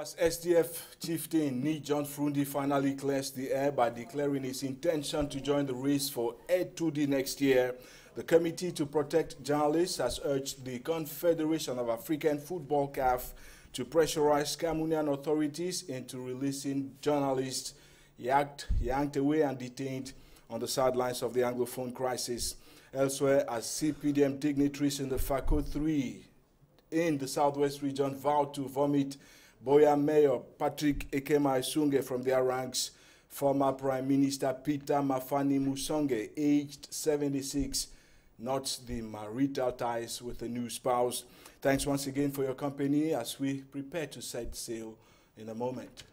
As SDF chieftain Ni John Frundi finally clears the air by declaring his intention to join the race for Ed2D next year, the Committee to Protect Journalists has urged the Confederation of African Football (CAF) to pressurize Cameroonian authorities into releasing journalists yanked away and detained on the sidelines of the Anglophone crisis. Elsewhere, as CPDM dignitaries in the FACO 3 in the Southwest region vowed to vomit Boya Mayor Patrick Ekema Isunge from their ranks, former Prime Minister Peter Mafani Musonge, aged 76, nots the marital ties with the new spouse. Thanks once again for your company as we prepare to set sail in a moment.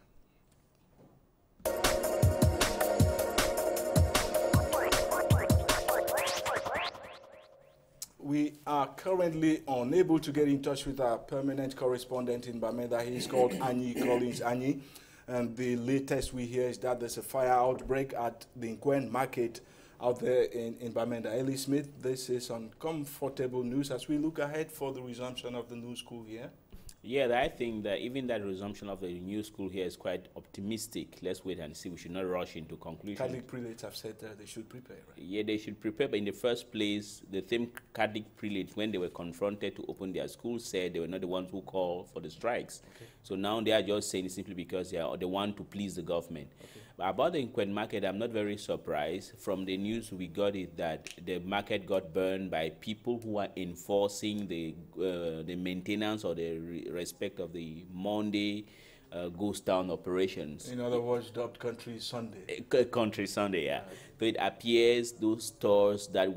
We are currently unable to get in touch with our permanent correspondent in Bamenda. He's called Anyi Collins Anyi. And the latest we hear is that there's a fire outbreak at the Nkwen market out there in Bamenda. Ellie Smith, this is uncomfortable news as we look ahead for the resumption of the new school here. Yeah, I think that even that resumption of the new school here is quite optimistic. Let's wait and see. We should not rush into conclusions. Catholic prelates have said that they should prepare, right? Yeah, they should prepare, but in the first place, the same Catholic prelates, when they were confronted to open their schools, said they were not the ones who called for the strikes. Okay. So now they are just saying it simply because they are the one to please the government. Okay. But about the Nkwen market, I'm not very surprised. From the news we got it that the market got burned by people who are enforcing the maintenance or the respect of the Monday ghost town operations. In other words, dubbed Country Sunday. Country Sunday, yeah. So it appears those stores that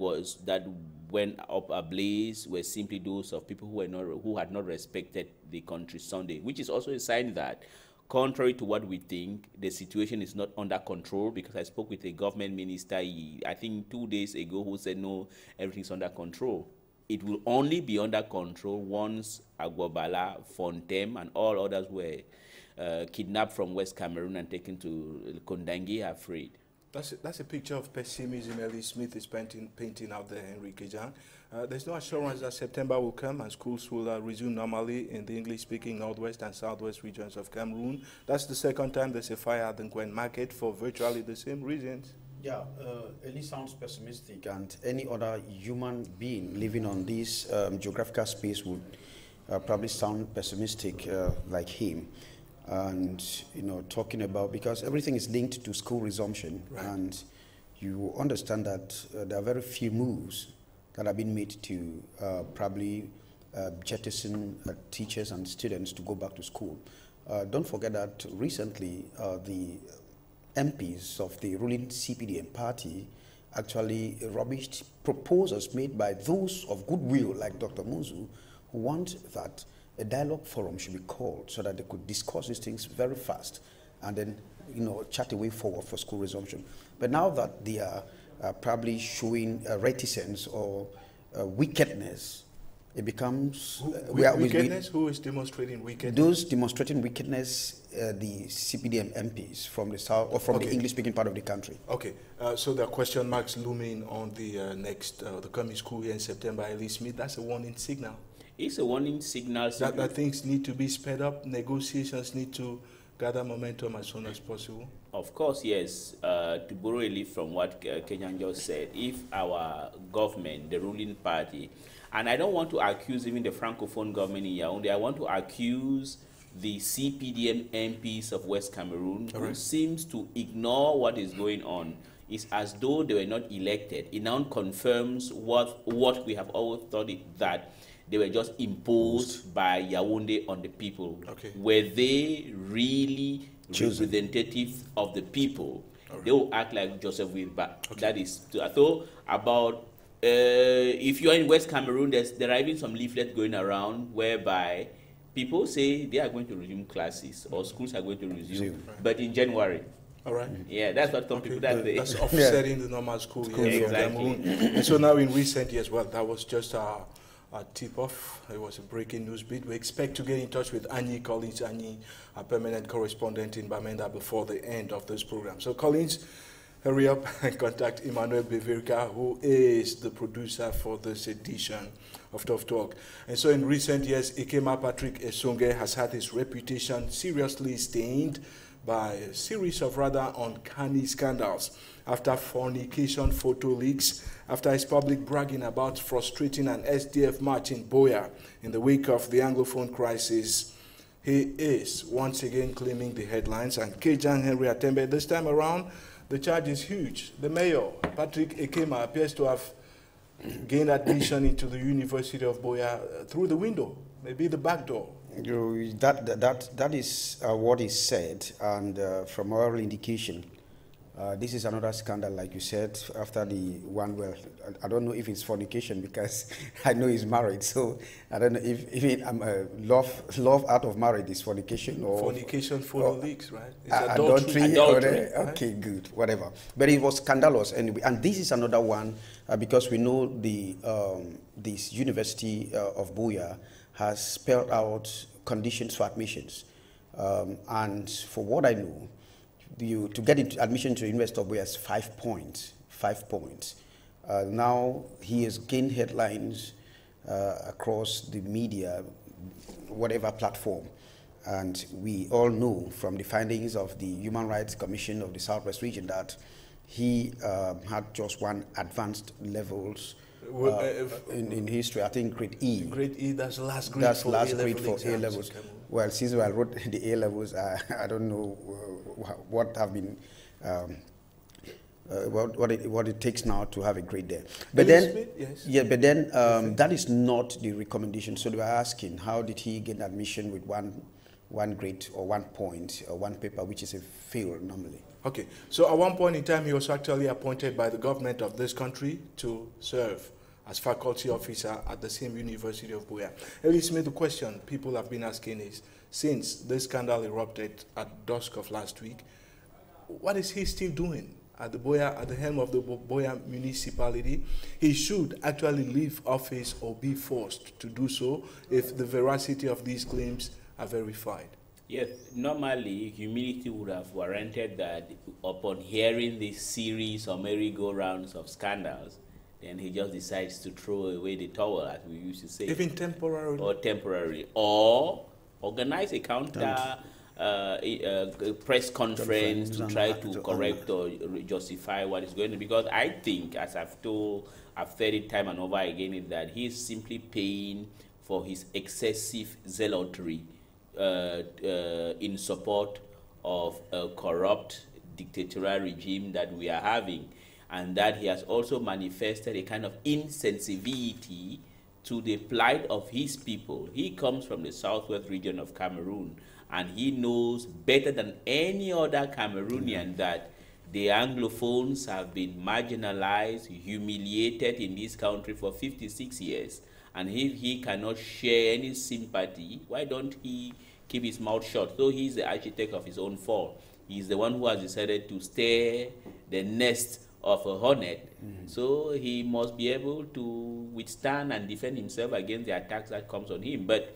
went up ablaze were simply those of people who had not respected the Country Sunday, which is also a sign that, contrary to what we think, the situation is not under control, because I spoke with a government minister, I think 2 days ago, who said, no, everything's under control. It will only be under control once Aguabala, Fontem, and all others were kidnapped from West Cameroon and taken to Kondangi are freed. That's a picture of pessimism Ellie Smith is painting out there, Enrique Jan. There's no assurance that September will come and schools will resume normally in the English-speaking Northwest and Southwest regions of Cameroon. That's the second time there's a fire at the Nkwen market for virtually the same reasons. Yeah, Ellie sounds pessimistic, and any other human being living on this geographical space would probably sound pessimistic like him. And, you know, talking about, because everything is linked to school resumption, right. And you understand that there are very few moves that have been made to probably jettison teachers and students to go back to school. Don't forget that recently the MPs of the ruling CPDM party actually rubbished proposals made by those of goodwill like Dr. Muzu, who want that a dialogue forum should be called so that they could discuss these things very fast and then, you know, chart a way forward for school resumption. But now that they are probably showing reticence or wickedness, it becomes... wickedness? Who is demonstrating wickedness? Those demonstrating wickedness, the CPDM MPs from the south or from the English-speaking part of the country. Okay, so there are question marks looming on the the coming school year in September. Ellie Smith, that's a warning signal. It's a warning signal. That things need to be sped up, negotiations need to gather momentum as soon as possible. Of course, yes. To borrow a leaf from what Kenyan just said, if our government, the ruling party, and I don't want to accuse even the Francophone government in Yaoundé, I want to accuse the CPDM MPs of West Cameroon, who seems to ignore what is going on. It's as though they were not elected. It now confirms what we have always thought, that they were just imposed by Yaoundé on the people. Okay. Were they really representative of the people? They will act like Joseph Wilbur. Okay. That is, I thought about, if you're in West Cameroon, there are even some leaflets going around whereby people say they are going to resume classes or schools are going to resume, but in January. All right. Yeah, that's what some people that that's offsetting the normal school year from Cameroon. And so now in recent years, well, that was just a tip-off. It was a breaking news beat. We expect to get in touch with Anyi Collins Anyi, our permanent correspondent in Bamenda, before the end of this program. So Collins, hurry up and contact Emmanuel Beverka, who is the producer for this edition of Tough Talk. And so in recent years, Ikema Patrick Esonge has had his reputation seriously stained by a series of rather uncanny scandals after fornication photo leaks, after his public bragging about frustrating an SDF march in Buea in the wake of the Anglophone crisis. He is once again claiming the headlines, and Kejan Henry Atembe, this time around, the charge is huge. The mayor, Patrick Ekema, appears to have gained admission into the University of Buea through the window, maybe the back door. That is what is said, and from our indication, this is another scandal, like you said, after the one. Well, I don't know if it's fornication because I know he's married, so I don't know if love out of marriage is fornication or fornication photo leaks, right? It's adultery. Right? Okay, good, whatever. But it was scandalous anyway, and this is another one because we know the this University of Buea has spelled out conditions for admissions, and for what I know, to get into admission to the University of Buea is 5 points. 5 points. Now he has gained headlines across the media, whatever platform, and we all know from the findings of the Human Rights Commission of the Southwest Region that he had just one advanced levels in history. I think grade E. Grade E, that's last grade that's for last A-level grade for A levels. Well, since I wrote the A levels, I don't know what have been what it takes now to have a grade there. But then, yes. Yeah, but then that is not the recommendation. So they were asking, how did he get admission with one grade or 1 point or one paper, which is a fail normally? Okay, so at one point in time, he was actually appointed by the government of this country to serve as faculty officer at the same University of Buea. Ellie Smith, the question people have been asking is, since this scandal erupted at dusk of last week, what is he still doing at the Buea, at the helm of the Buea municipality? He should actually leave office or be forced to do so if the veracity of these claims are verified. Yes, normally humility would have warranted that upon hearing this series or merry-go-rounds of scandals, then he just decides to throw away the towel, as we used to say. Even temporarily? Or temporarily. Or organize a counter press conference to try to correct or justify what is going on. Because I think, as I've said it time and over again, is that he is simply paying for his excessive zealotry in support of a corrupt dictatorial regime that we are having, and that he has also manifested a kind of insensitivity to the plight of his people. He comes from the southwest region of Cameroon, and he knows better than any other Cameroonian that the Anglophones have been marginalized, humiliated in this country for 56 years. And if he cannot share any sympathy, why don't he keep his mouth shut? So he's the architect of his own fall. He's the one who has decided to stay the nest of a hornet. So he must be able to withstand and defend himself against the attacks that comes on him. But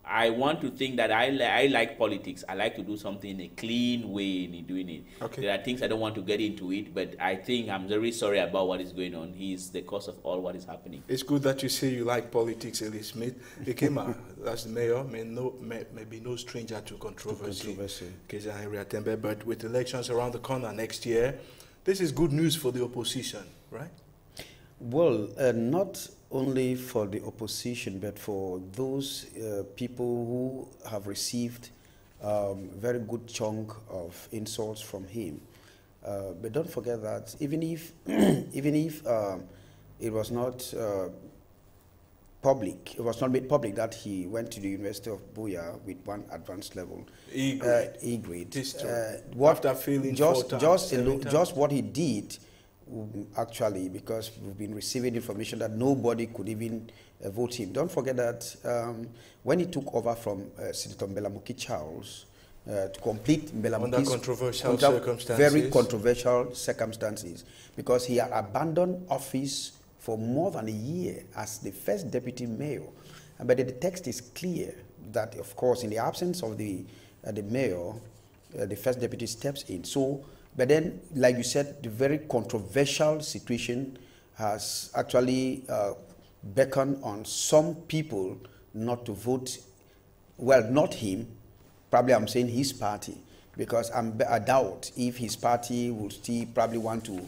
I want to think that I like politics. I like to do something in a clean way in doing it. Okay. There are things I don't want to get into it, but I think I'm very sorry about what is going on. He's the cause of all what is happening. It's good that you say you like politics, Ellie Smith. Ekema, as the mayor, may be no stranger to controversy. Kejan Henry Atembe, but with elections around the corner next year, this is good news for the opposition, right? Well, not only for the opposition, but for those people who have received very good chunk of insults from him. But don't forget that even if it was not public, it was not made public that he went to the University of Buea with one advanced level E-grade. E-grade. After failing just what he did. Actually, because we've been receiving information that nobody could even vote him. Don't forget that when he took over from Senator Mbelamuki Charles to complete Mbelamuki's under controversial circumstances, very controversial circumstances, because he had abandoned office for more than a year as the first deputy mayor. But the text is clear that, of course, in the absence of the mayor, the first deputy steps in. So But then, like you said, the very controversial situation has actually beckoned on some people not to vote. Well, not him, probably I'm saying his party, because I doubt if his party would still probably want to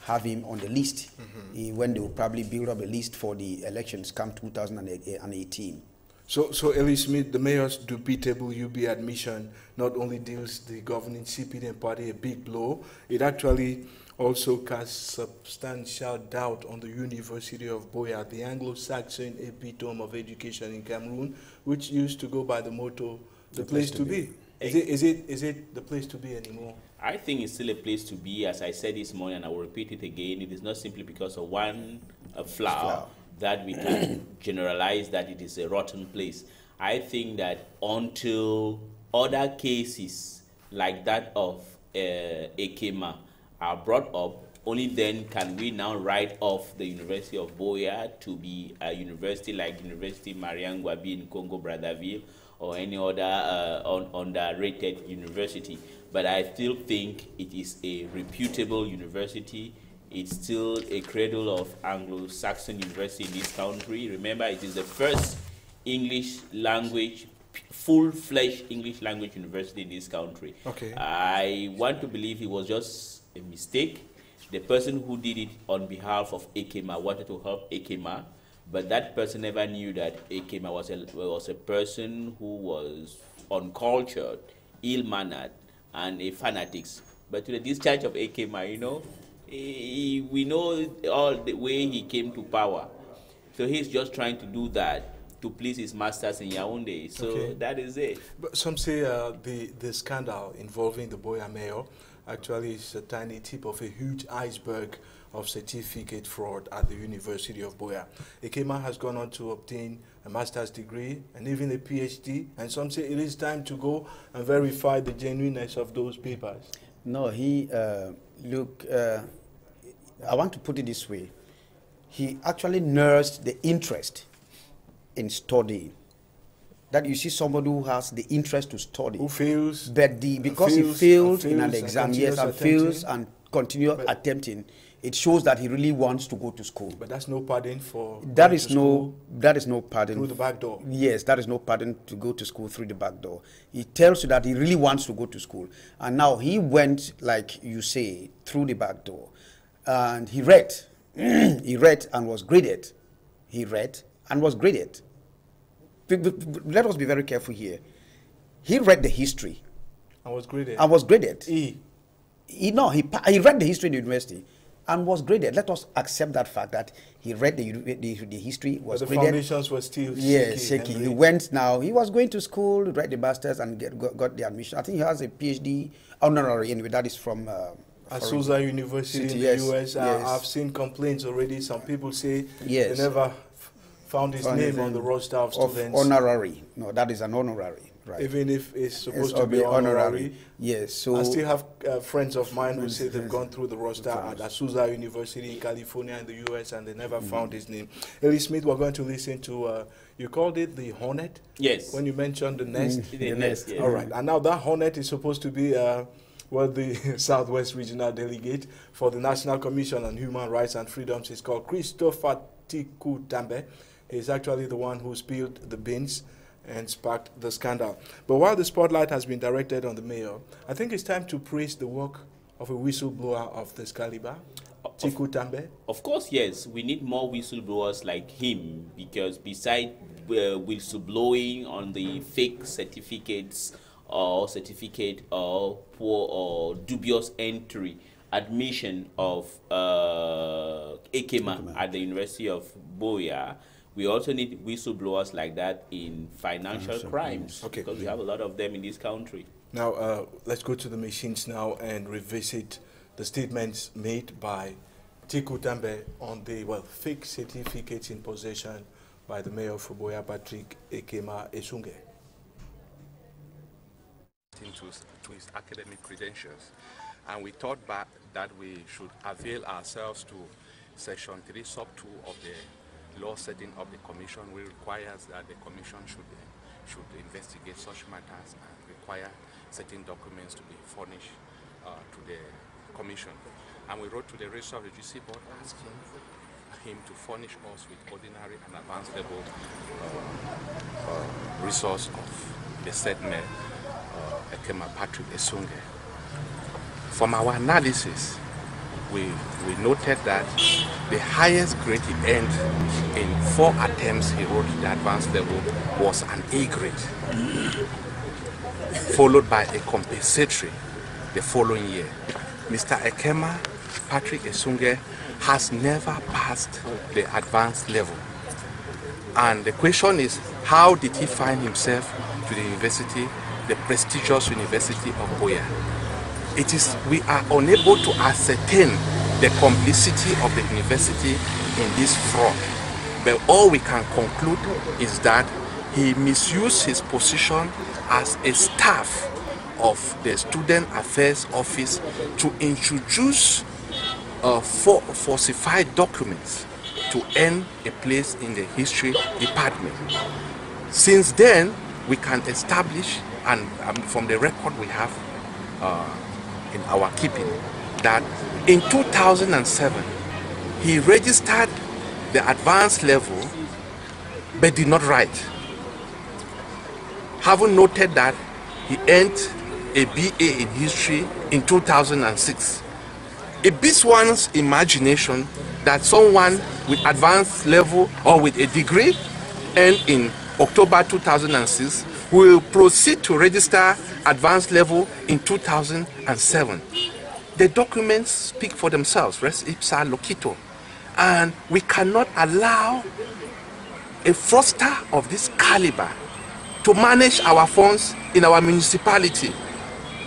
have him on the list when they will probably build up a list for the elections come 2018. So Ellie Smith, the mayor's dubitable UB admission not only deals the governing CPDM party a big blow, it actually also casts substantial doubt on the University of Buea, the Anglo-Saxon epitome of education in Cameroon, which used to go by the motto, the place to be. Is it the place to be anymore? I think it's still a place to be. As I said this morning, and I will repeat it again, it is not simply because of one flower that we can generalize that it is a rotten place. I think that until other cases like that of Ekema are brought up, only then can we now write off the University of Buea to be a university like University Mariam Gwabi in Congo Brazzaville or any other underrated university. But I still think it is a reputable university. It's still a cradle of Anglo-Saxon university in this country. Remember, it is the first English language, full-fledged English language university in this country. Okay. I want to believe it was just a mistake. The person who did it on behalf of Ekema wanted to help Ekema, but that person never knew that Ekema was a person who was uncultured, ill-mannered, and a fanatic. But to the discharge of Ekema, you know, we know all the way he came to power. So he's just trying to do that to please his masters in Yaoundé. So that is it. But some say the scandal involving the Buea mayor actually is a tiny tip of a huge iceberg of certificate fraud at the University of Buea. Ekema has gone on to obtain a master's degree and even a PhD, and some say it is time to go and verify the genuineness of those papers. No, I want to put it this way. He actually nursed the interest in studying. That you see somebody who has the interest to study. Who fails. But because he failed in an exam, yes, and fails and continue attempting, it shows that he really wants to go to school. But that's no pardon for that is no pardon through the back door. Yes, that is no pardon to go to school through the back door. He tells you that he really wants to go to school, and now he went, like you say, through the back door, and he read, he read and was graded. He read and was graded. Let us be very careful here. He read the history. And was graded. And was graded. He read the history in the university and was graded. Let us accept that fact that he read the history, was but the graded. foundations were still shaky. He went now. He was going to school, read the masters, and got the admission. I think he has a PhD honorary anyway. That is from Azusa University in the US. I've seen complaints already. Some people say they never found his name on the roster of students. Honorary. No, that is an honorary. Right. Even if it's supposed to be honorary. Yes. So I still have friends of mine who say they've gone through the roster at Azusa University in California in the US and they never found his name. Ellie Smith, we're going to listen to, you called it the Hornet? Yes. When you mentioned the nest? The nest, yes. All right. And now that Hornet is supposed to be the Southwest Regional Delegate for the National Commission on Human Rights and Freedoms is called Christopher Tiku Tambe. He's actually the one who spilled the beans and sparked the scandal. But while the spotlight has been directed on the mayor, I think it's time to praise the work of a whistleblower of this caliber, Tiku Tambe. Of course, yes. We need more whistleblowers like him because besides whistleblowing on the fake certificate or poor or dubious entry admission of Ekema at the University of Buea, we also need whistleblowers like that in financial crimes because we have a lot of them in this country. Now, let's go to the machines now and revisit the statements made by Tiku Tambe on the, fake certificates in possession by the mayor of Buea, Patrick Ekema Esunge. To his academic credentials. And we thought that we should avail ourselves to Section 3, Sub 2 of the law setting of the commission, which requires that the commission should investigate such matters and require certain documents to be furnished to the commission. And we wrote to the Registrar of the GC Board asking him to furnish us with ordinary and advanced level resource of the said man, Ekema Patrick Esunge. From our analysis, we noted that the highest grade he earned in 4 attempts he wrote the advanced level was an A grade, followed by a compensatory the following year. Mr. Ekema Patrick Esunge has never passed the advanced level. And the question is, how did he find himself to the university, the prestigious University of Buea? We are unable to ascertain the complicity of the university in this fraud. But all we can conclude is that he misused his position as a staff of the Student Affairs Office to introduce falsified documents to earn a place in the history department. Since then, we can establish, and from the record we have in our keeping, that in 2007 he registered the advanced level but did not write. Having noted that he earned a BA in history in 2006. It beats one's imagination that someone with advanced level or with a degree and in October 2006 will proceed to register advanced level in 2007. The documents speak for themselves, res ipsa loquito, and we cannot allow a fraudster of this caliber to manage our funds in our municipality.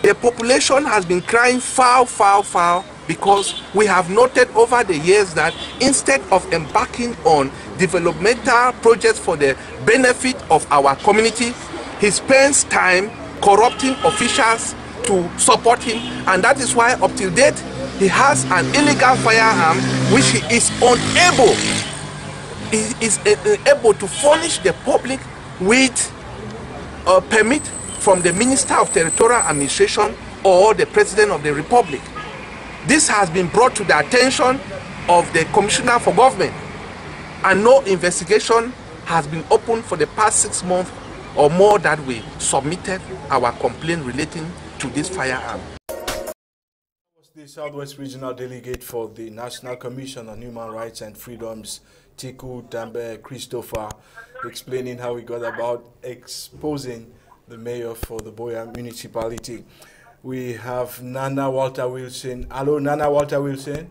The population has been crying foul, foul, foul, because we have noted over the years that instead of embarking on developmental projects for the benefit of our community, he spends time corrupting officials to support him, and that is why up till date he has an illegal firearm which he is unable to furnish the public with a permit from the Minister of Territorial Administration or the President of the Republic. This has been brought to the attention of the Commissioner for Government, and no investigation has been opened for the past 6 months or more that we submitted our complaint relating to this firearm. Was the Southwest Regional Delegate for the National Commission on Human Rights and Freedoms, Tiku Tambe Christopher, explaining how he got about exposing the mayor for the Buea municipality. We have Nana Walter Wilson. Hello, Nana Walter Wilson.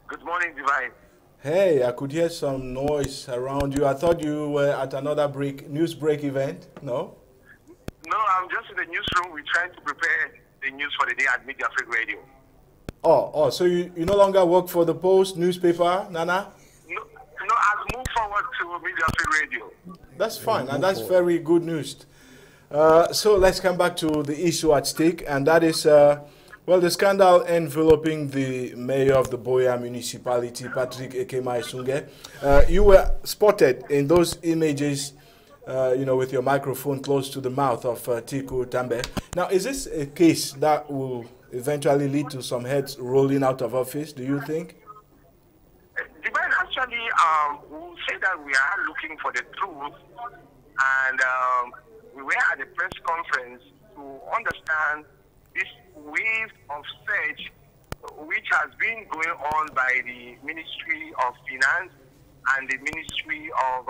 Good morning, Divine. Hey, I could hear some noise around you. I thought you were at another news break event. No? No, I'm just in the newsroom. We're trying to prepare the news for the day at Media Free Radio. Oh, so you no longer work for the Post newspaper, Nana? No, I've moved forward to Media Free Radio. That's fine, and that's very good news. So let's come back to the issue at stake, and that is, well, the scandal enveloping the mayor of the Buea municipality, Patrick Ekema Esunge. You were spotted in those images, with your microphone close to the mouth of Tiku Tambe. Now, is this a case that will eventually lead to some heads rolling out of office, do you think? Divine, actually, we'll say that we are looking for the truth, and we were at a press conference to understand this wave of search which has been going on by the Ministry of Finance and the Ministry of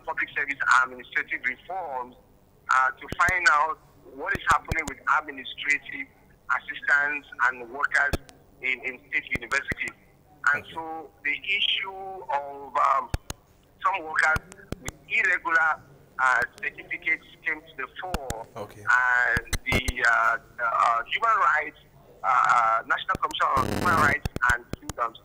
Public Service Administrative Reforms to find out what is happening with administrative assistants and workers in state universities. And so the issue of some workers with irregular certificates came to the fore, and the Human Rights, National Commission on Human Rights and Freedoms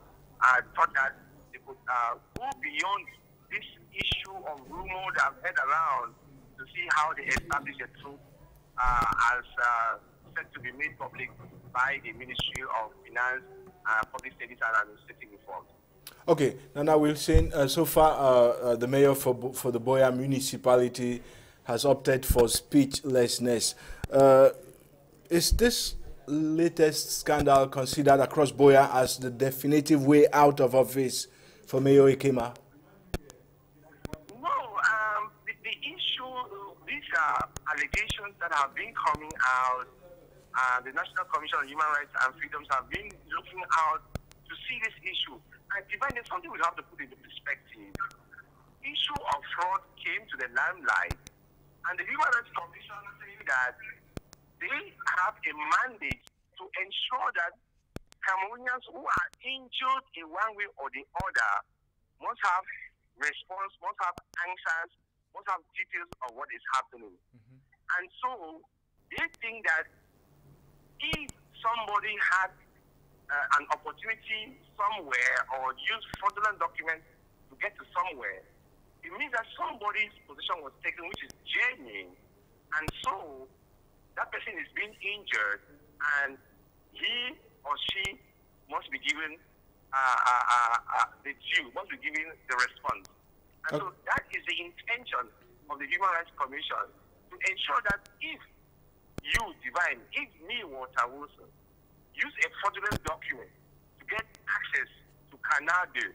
thought that they could go beyond this issue of rumor that I've heard around to see how they establish the truth as set to be made public by the Ministry of Finance, Public Service and Administrative Reforms. Okay, Nana Wilson, so far the mayor for the Buea municipality has opted for speechlessness. Is this latest scandal considered across Buea as the definitive way out of office for Mayor Ikema? No, the issue, these are allegations that have been coming out. The National Commission on Human Rights and Freedoms have been looking out to see this issue. And Divine, there's something we have to put into perspective. Issue of fraud came to the limelight, and the Human Rights Commission saying that they have a mandate to ensure that Cameroonians who are injured in one way or the other must have response, must have answers, must have details of what is happening. And so they think that if somebody had an opportunity somewhere or used fraudulent documents to get to somewhere, it means that somebody's position was taken which is genuine, and so that person is being injured, and he or she must be given the due, must be given the response. And so that is the intention of the Human Rights Commission, to ensure that if you, Divine, if me, Walter Wilson, use a fraudulent document to get access to Canada,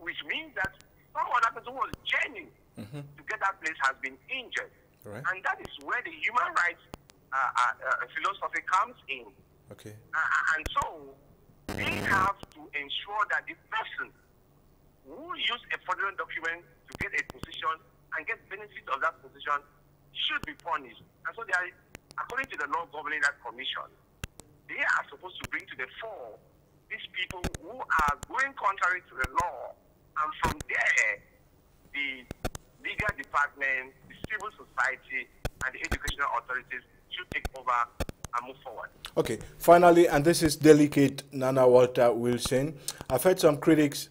which means that some other person who was genuine to get that place has been injured. Right. And that is where the human rights philosophy comes in. Okay. And so they have to ensure that the person who used a fraudulent document to get a position and get benefit of that position should be punished. And so they are, according to the law governing that commission, they are supposed to bring to the fore these people who are going contrary to the law. And from there, the legal department, the civil society, and the educational authorities should take over and move forward. Okay, finally, and this is delicate, Nana Walter Wilson, I've heard some critics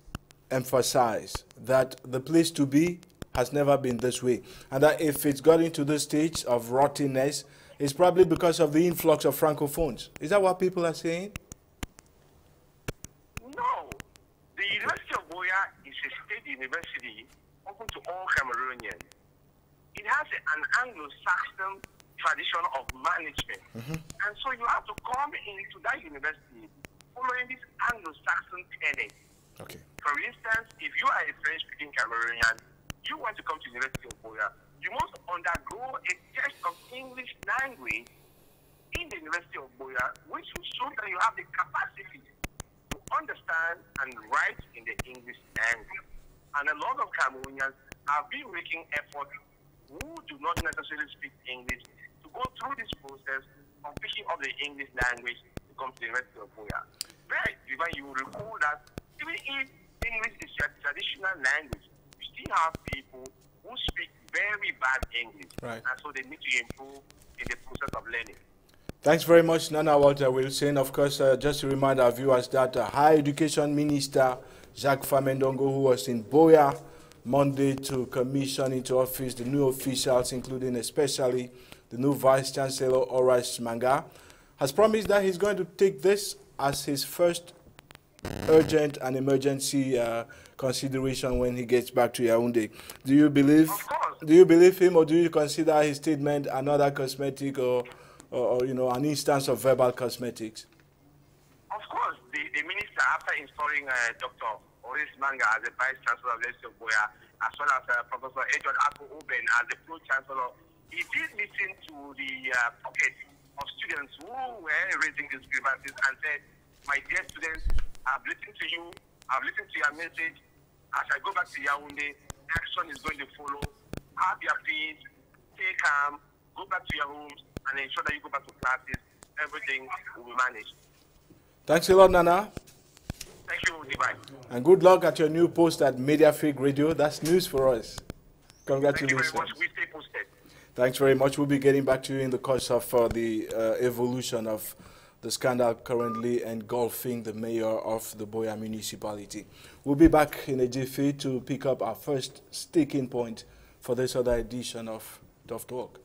emphasize that the place to be has never been this way, and that if it's gotten to this stage of rottenness, it's probably because of the influx of Francophones. Is that what people are saying? No. The University of Buea is a state university open to all Cameroonians. It has an Anglo-Saxon tradition of management. And so you have to come into that university following this Anglo-Saxon tenet. Okay. For instance, if you are a French-speaking Cameroonian, you want to come to the University of Buea, you must undergo a test of English language in the University of Buea, which will show that you have the capacity to understand and write in the English language. And a lot of Cameroonians have been making efforts who do not necessarily speak English to go through this process of picking up the English language to come to the University of Buea. Very even you will recall that even if English is your traditional language, you still have people who speak very bad English. Right. And so they need to improve in the process of learning. Thanks very much, Nana Walter Wilson. Of course, just to remind our viewers that Higher Education Minister Jacques Famendongo, who was in Buea Monday to commission into office the new officials, including especially the new Vice Chancellor, Horace Manga, has promised that he's going to take this as his first urgent and emergency consideration when he gets back to Yaoundé. Do you believe? Of course. Do you believe him, or do you consider his statement another cosmetic or you know, an instance of verbal cosmetics? Of course, the minister, after installing Dr. Horace Manga as the Vice Chancellor of the University of Buea, as well as Professor Edward Ako Oben as the Pro-Chancellor, he did listen to the pocket of students who were raising these grievances and said, my dear students, I've listened to you, I've listened to your message. As I go back to Yaoundé, action is going to follow. Have your peace, stay calm, go back to your homes, and ensure that you go back to classes. Everything will be managed. Thanks a lot, Nana. Thank you, Divine. And good luck at your new post at Mediafig Radio. That's news for us. Congratulations. Thank you very much. We stay posted. Thanks very much. We'll be getting back to you in the course of the evolution of the scandal currently engulfing the mayor of the Buea municipality. We'll be back in a jiffy to pick up our first sticking point for this other edition of Tough Talk.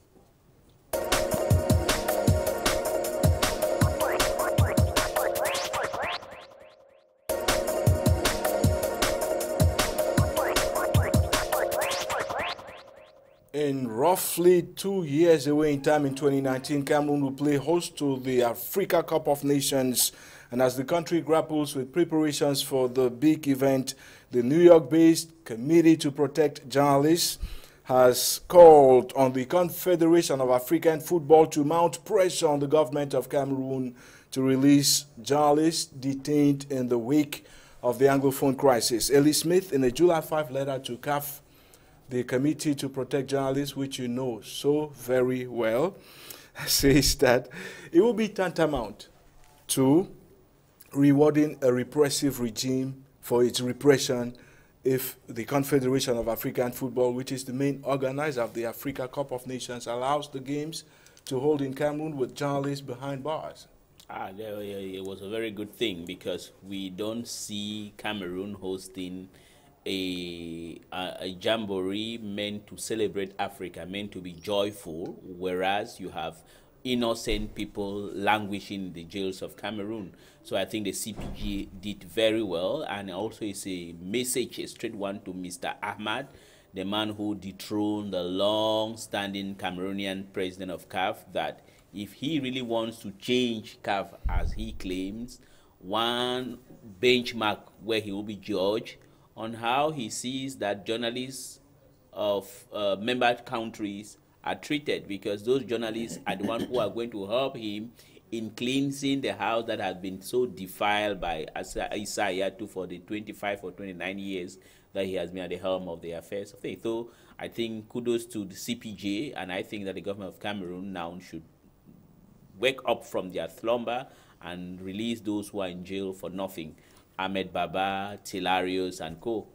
In raw roughly 2 years away in time in 2019, Cameroon will play host to the Africa Cup of Nations. And as the country grapples with preparations for the big event, the New York-based Committee to Protect Journalists has called on the Confederation of African Football to mount pressure on the government of Cameroon to release journalists detained in the wake of the Anglophone crisis. Ellie Smith, in a July 5 letter to CAF, the Committee to Protect Journalists, which you know so very well, says that it will be tantamount to rewarding a repressive regime for its repression if the Confederation of African Football, which is the main organizer of the Africa Cup of Nations, allows the games to hold in Cameroon with journalists behind bars. It was a very good thing, because we don't see Cameroon hosting a jamboree meant to celebrate Africa, meant to be joyful, whereas you have innocent people languishing in the jails of Cameroon. So I think the CPG did very well, and also it's a message, a straight one, to Mr. Ahmad, the man who dethroned the long-standing Cameroonian president of CAF, that if he really wants to change CAF, as he claims, one benchmark where he will be judged on how he sees that journalists of member countries are treated, because those journalists are the ones who are going to help him in cleansing the house that has been so defiled by Issa Hayatou for the 25 or 29 years that he has been at the helm of the affairs of faith. So I think kudos to the CPJ, and I think that the government of Cameroon now should wake up from their slumber and release those who are in jail for nothing. Ahmed Baba, Tilarius, and co.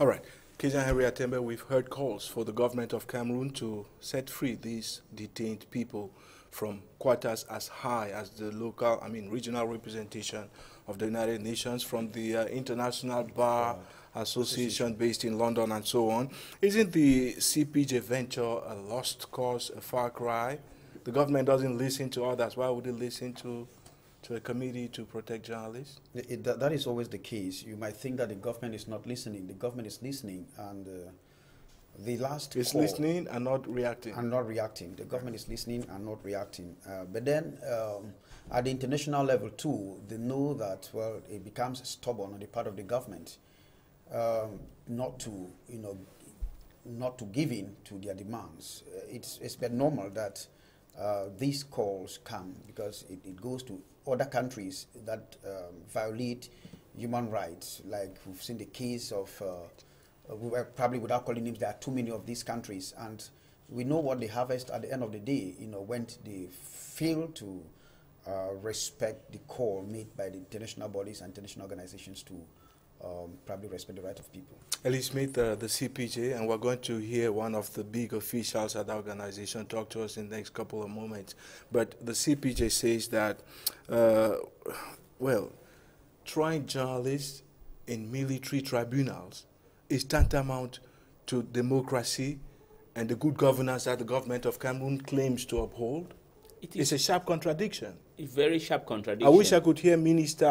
All right. Kejan Henry Atembe, we've heard calls for the government of Cameroon to set free these detained people from quarters as high as the local, regional representation of the United Nations, from the International Bar Association based in London and so on. Isn't the CPJ venture a lost cause, a far cry? The government doesn't listen to others. Why would it listen to a committee to protect journalists? That is always the case. You might think that the government is not listening. The government is listening, and the last it's listening and not reacting. And not reacting. The government is listening and not reacting. But then, at the international level too, they know that, well, it becomes stubborn on the part of the government not to give in to their demands. It's been normal that these calls come because it goes to other countries that violate human rights. Like we've seen the case of, probably without calling names, there are too many of these countries, and we know what they harvest at the end of the day, when they fail to respect the call made by the international bodies and international organizations to probably respect the right of people. Ellie Smith, the CPJ, and we're going to hear one of the big officials at the organization talk to us in the next couple of moments. But the CPJ says that, trying journalists in military tribunals is tantamount to democracy and the good governance that the government of Cameroon claims to uphold. It's a sharp contradiction. A very sharp contradiction. I wish I could hear Minister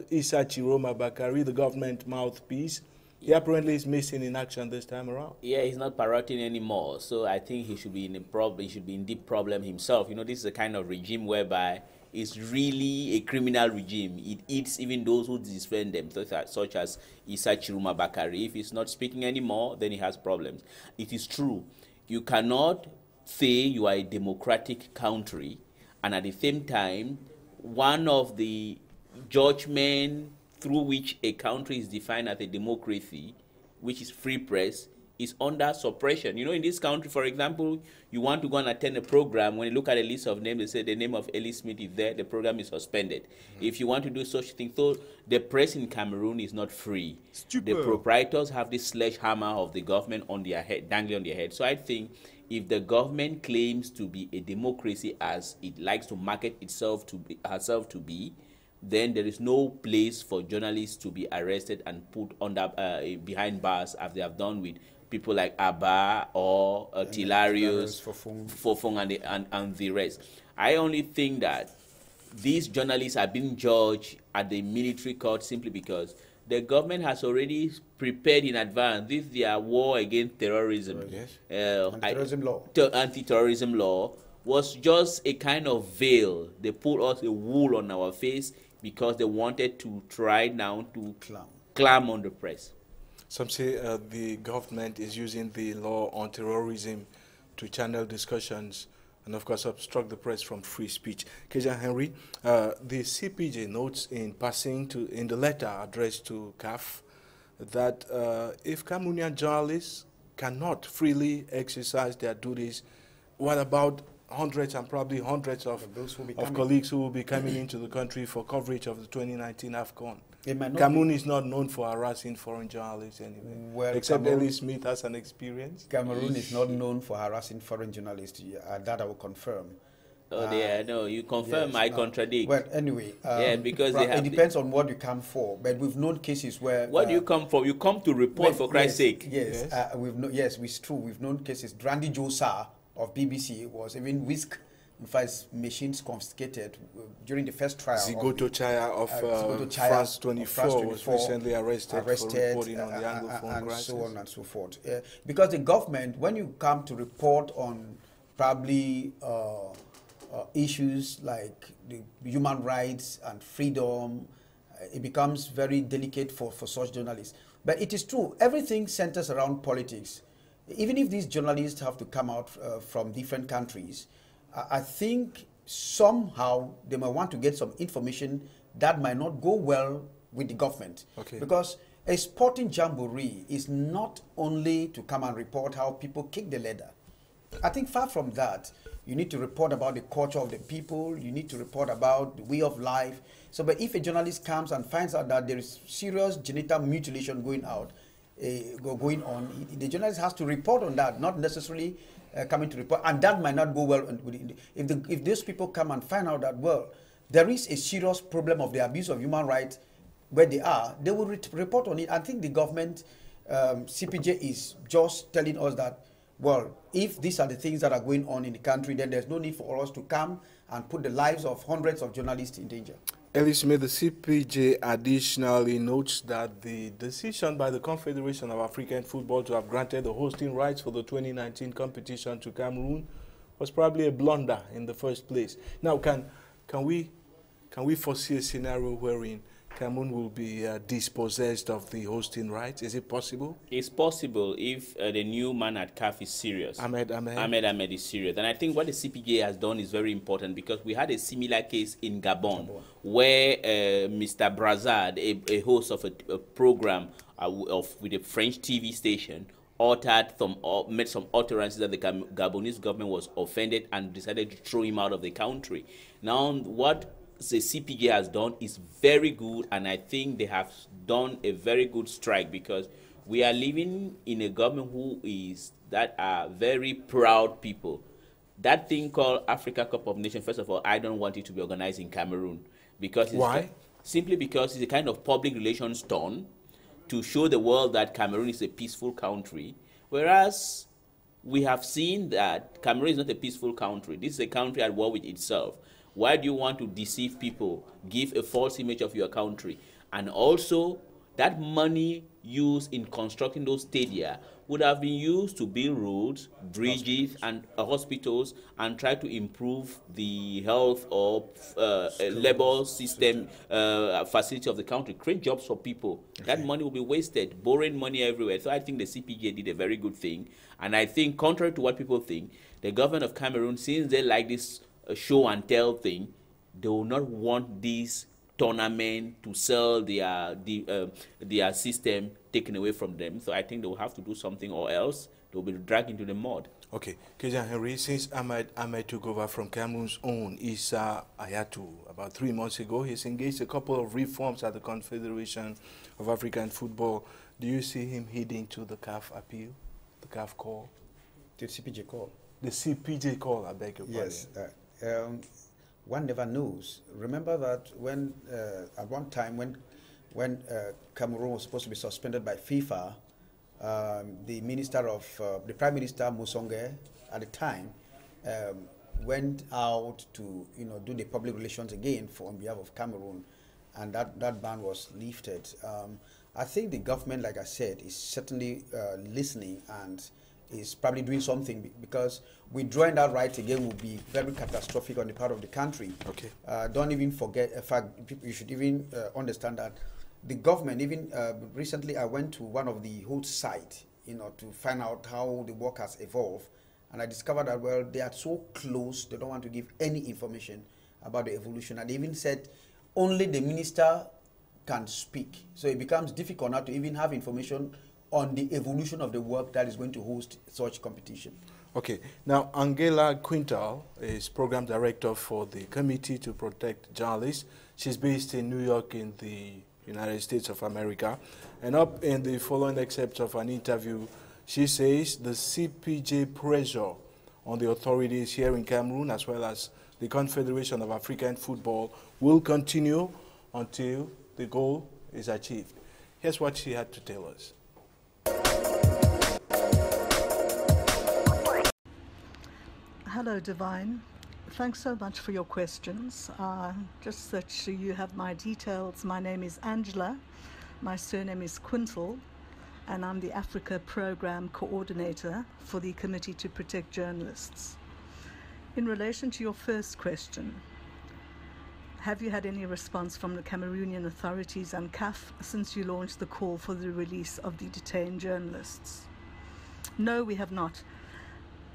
Issa Chiroma Bakari, the government mouthpiece. He apparently is missing in action this time around. Yeah, he's not parroting anymore. So I think he should be in a problem. He should be in deep problem himself. This is a kind of regime whereby it's really a criminal regime. It eats even those who defend them, such as Issa Chiroma Bakari. If he's not speaking anymore, then he has problems. It is true. You cannot say you are a democratic country, and at the same time, one of the judgment through which a country is defined as a democracy, which is free press, is under suppression. In this country, for example, you want to go and attend a program. When you look at a list of names, they say the name of Ellie Smith is there, the program is suspended. If you want to do such a thing, so the press in Cameroon is not free. Stupid. The proprietors have this sledgehammer of the government on their head, dangling on their head. So I think if the government claims to be a democracy, as it likes to market herself to be, then there is no place for journalists to be arrested and put under behind bars, as they have done with people like Abba or Tilarius, Fofong, and the rest. I only think that these journalists are being judged at the military court simply because the government has already prepared in advance. This is their war against terrorism. Yes. Anti-terrorism law. Anti-terrorism law was just a kind of veil. They put us a wool on our face because they wanted to try now to clamp on the press. Some say the government is using the law on terrorism to channel discussions and, of course, obstruct the press from free speech. Kejan Henry, the CPJ notes in passing in the letter addressed to CAF that if Cameroonian journalists cannot freely exercise their duties, what about hundreds and probably hundreds of colleagues who will be coming into the country for coverage of the 2019 AFCON? Cameroon is not known for harassing foreign journalists anyway, well, except Ellie Smith has an experience. Cameroon is not known for harassing foreign journalists. That I will confirm. Oh, no, you confirm, yes, I contradict. Well, anyway, yeah, because it depends on what you come for. But we've known cases where. What do you come for? You come to report, for Christ's sake. Yes, yes. It's true. We've known cases. Randy Josa of BBC was even whisked. In fact, machines confiscated during the first trial. Zigoto Chaya of France 24 was recently arrested for reporting on the Anglophone and crisis. So on and so forth. Because the government, when you come to report on probably issues like the human rights and freedom, it becomes very delicate for such journalists. But it is true, everything centers around politics. Even if these journalists have to come out from different countries, I think somehow they might want to get some information that might not go well with the government. Okay. Because a sporting jamboree is not only to come and report how people kick the leather. I think far from that, you need to report about the culture of the people, you need to report about the way of life. So, but if a journalist comes and finds out that there is serious genital mutilation going on, the journalist has to report on that, not necessarily coming to report, and that might not go well. If those people come and find out that, well, there is a serious problem of the abuse of human rights where they are, they will report on it. I think the government, CPJ, is just telling us that, well, if these are the things that are going on in the country, then there's no need for us to come and put the lives of hundreds of journalists in danger. Ellie Smith, the CPJ additionally notes that the decision by the Confederation of African Football to have granted the hosting rights for the 2019 competition to Cameroon was probably a blunder in the first place. Now, can we foresee a scenario wherein Cameroon will be dispossessed of the hosting rights? Is it possible? It's possible if the new man at CAF is serious. Ahmed is serious. And I think what the CPJ has done is very important, because we had a similar case in Gabon where Mr. Brazard, a host of a program with a French TV station, made some utterances that the Gabonese government was offended and decided to throw him out of the country. Now, what the CPJ has done is very good, and I think they have done a very good strike, because we are living in a government that are very proud people. That thing called Africa Cup of Nations, first of all, I don't want it to be organized in Cameroon. Because why? Simply because it's a kind of public relations stunt to show the world that Cameroon is a peaceful country, whereas we have seen that Cameroon is not a peaceful country. This is a country at war with itself. Why do you want to deceive people, give a false image of your country? And also, that money used in constructing those stadia would have been used to build roads, bridges, and hospitals, and try to improve the health or labor system facility of the country, create jobs for people. Okay. That money will be wasted, borrowing money everywhere. So I think the CPJ did a very good thing. And I think, contrary to what people think, the government of Cameroon, since they like this show and tell thing, they will not want this tournament to sell their system taken away from them. So I think they will have to do something, or else they will be dragged into the mud. Okay, Kejan Henry, since Ahmed took over from Cameroon's own Issa Hayatou about 3 months ago, he's engaged a couple of reforms at the Confederation of African Football. Do you see him heeding to the CAF appeal, the CAF call? The CPJ call? The CPJ call, I beg your pardon. Yes. One never knows. Remember that when at one time when Cameroon was supposed to be suspended by FIFA, the Prime Minister Musonge at the time went out to do the public relations again on behalf of Cameroon, and that ban was lifted. I think the government, like I said, is certainly listening and is probably doing something, because withdrawing that right again would be very catastrophic on the part of the country. Okay. Don't even forget, in fact, you should even understand that the government, even recently I went to one of the host sites, to find out how the work has evolved, and I discovered that, well, they are so close, they don't want to give any information about the evolution, and they even said only the minister can speak. So it becomes difficult now to even have information on the evolution of the work that is going to host such competition. Okay. Now, Angela Quintal is Program Director for the Committee to Protect Journalists. She's based in New York in the United States of America. And up in the following excerpt of an interview, she says the CPJ pressure on the authorities here in Cameroon, as well as the Confederation of African Football, will continue until the goal is achieved. Here's what she had to tell us. Hello, Divine. Thanks so much for your questions. Just that you have my details. My name is Angela. My surname is Quintal, and I'm the Africa Program Coordinator for the Committee to Protect Journalists. In relation to your first question, have you had any response from the Cameroonian authorities and CAF since you launched the call for the release of the detained journalists? No, we have not.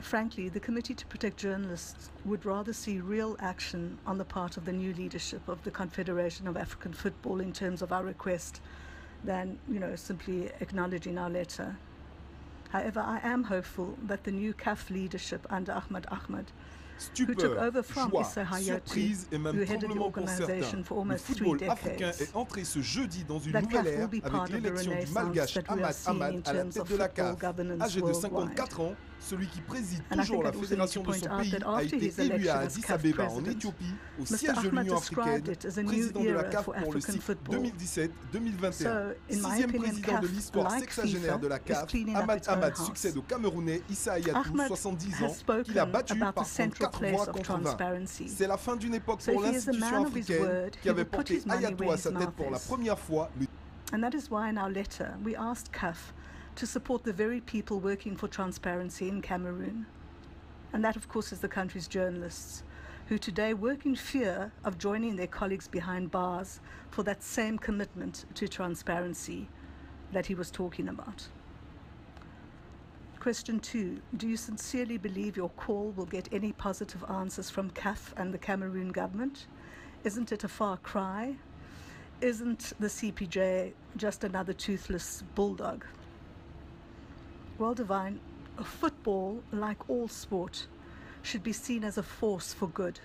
Frankly, the Committee to Protect Journalists would rather see real action on the part of the new leadership of the Confederation of African Football in terms of our request than, simply acknowledging our letter. However, I am hopeful that the new CAF leadership under Ahmed Ahmed, who took over from Issa Hayatou, who headed the organization for almost 3 decades, est entré ce jeudi dans une that nouvelle CAF ère will be avec part of the l'élection du renaissance malgache that we are Ahmad seeing in Ahmad à la terms tête of de la football CAF. governance Âgé de worldwide. 54 ans, celui qui préside And I toujours think la I'd also need fédération to de point son out pays that a after été his élu election à as Addis CAF Abeba en president, Éthiopie au Mr. siège de Ahmed l'Union described africaine, it as a new président de la era CAF for pour le African cycle football. 2017-2021. So, in my Sixième opinion, président de CAF, l'histoire like sexagénaire de la FIFA, is CAF, cleaning up Ahmad its own Ahmad house. succède au Camerounais Issa Hayatou, Ahmed 70 has ans, spoken qu'il a battu about par the central 34 place voix of contre 20. transparency. C'est la fin d'une époque So pour if he is a l'institution man of his africaine word, qui he avait will put porté his money Hayatou where à his sa tête mouth pour la is. première fois le And that is why in our letter we asked CAF to support the very people working for transparency in Cameroon. And that, of course, is the country's journalists, who today work in fear of joining their colleagues behind bars for that same commitment to transparency that he was talking about. Question 2. Do you sincerely believe your call will get any positive answers from CAF and the Cameroon government? Isn't it a far cry? Isn't the CPJ just another toothless bulldog? Well, Divine, football, like all sport, should be seen as a force for good.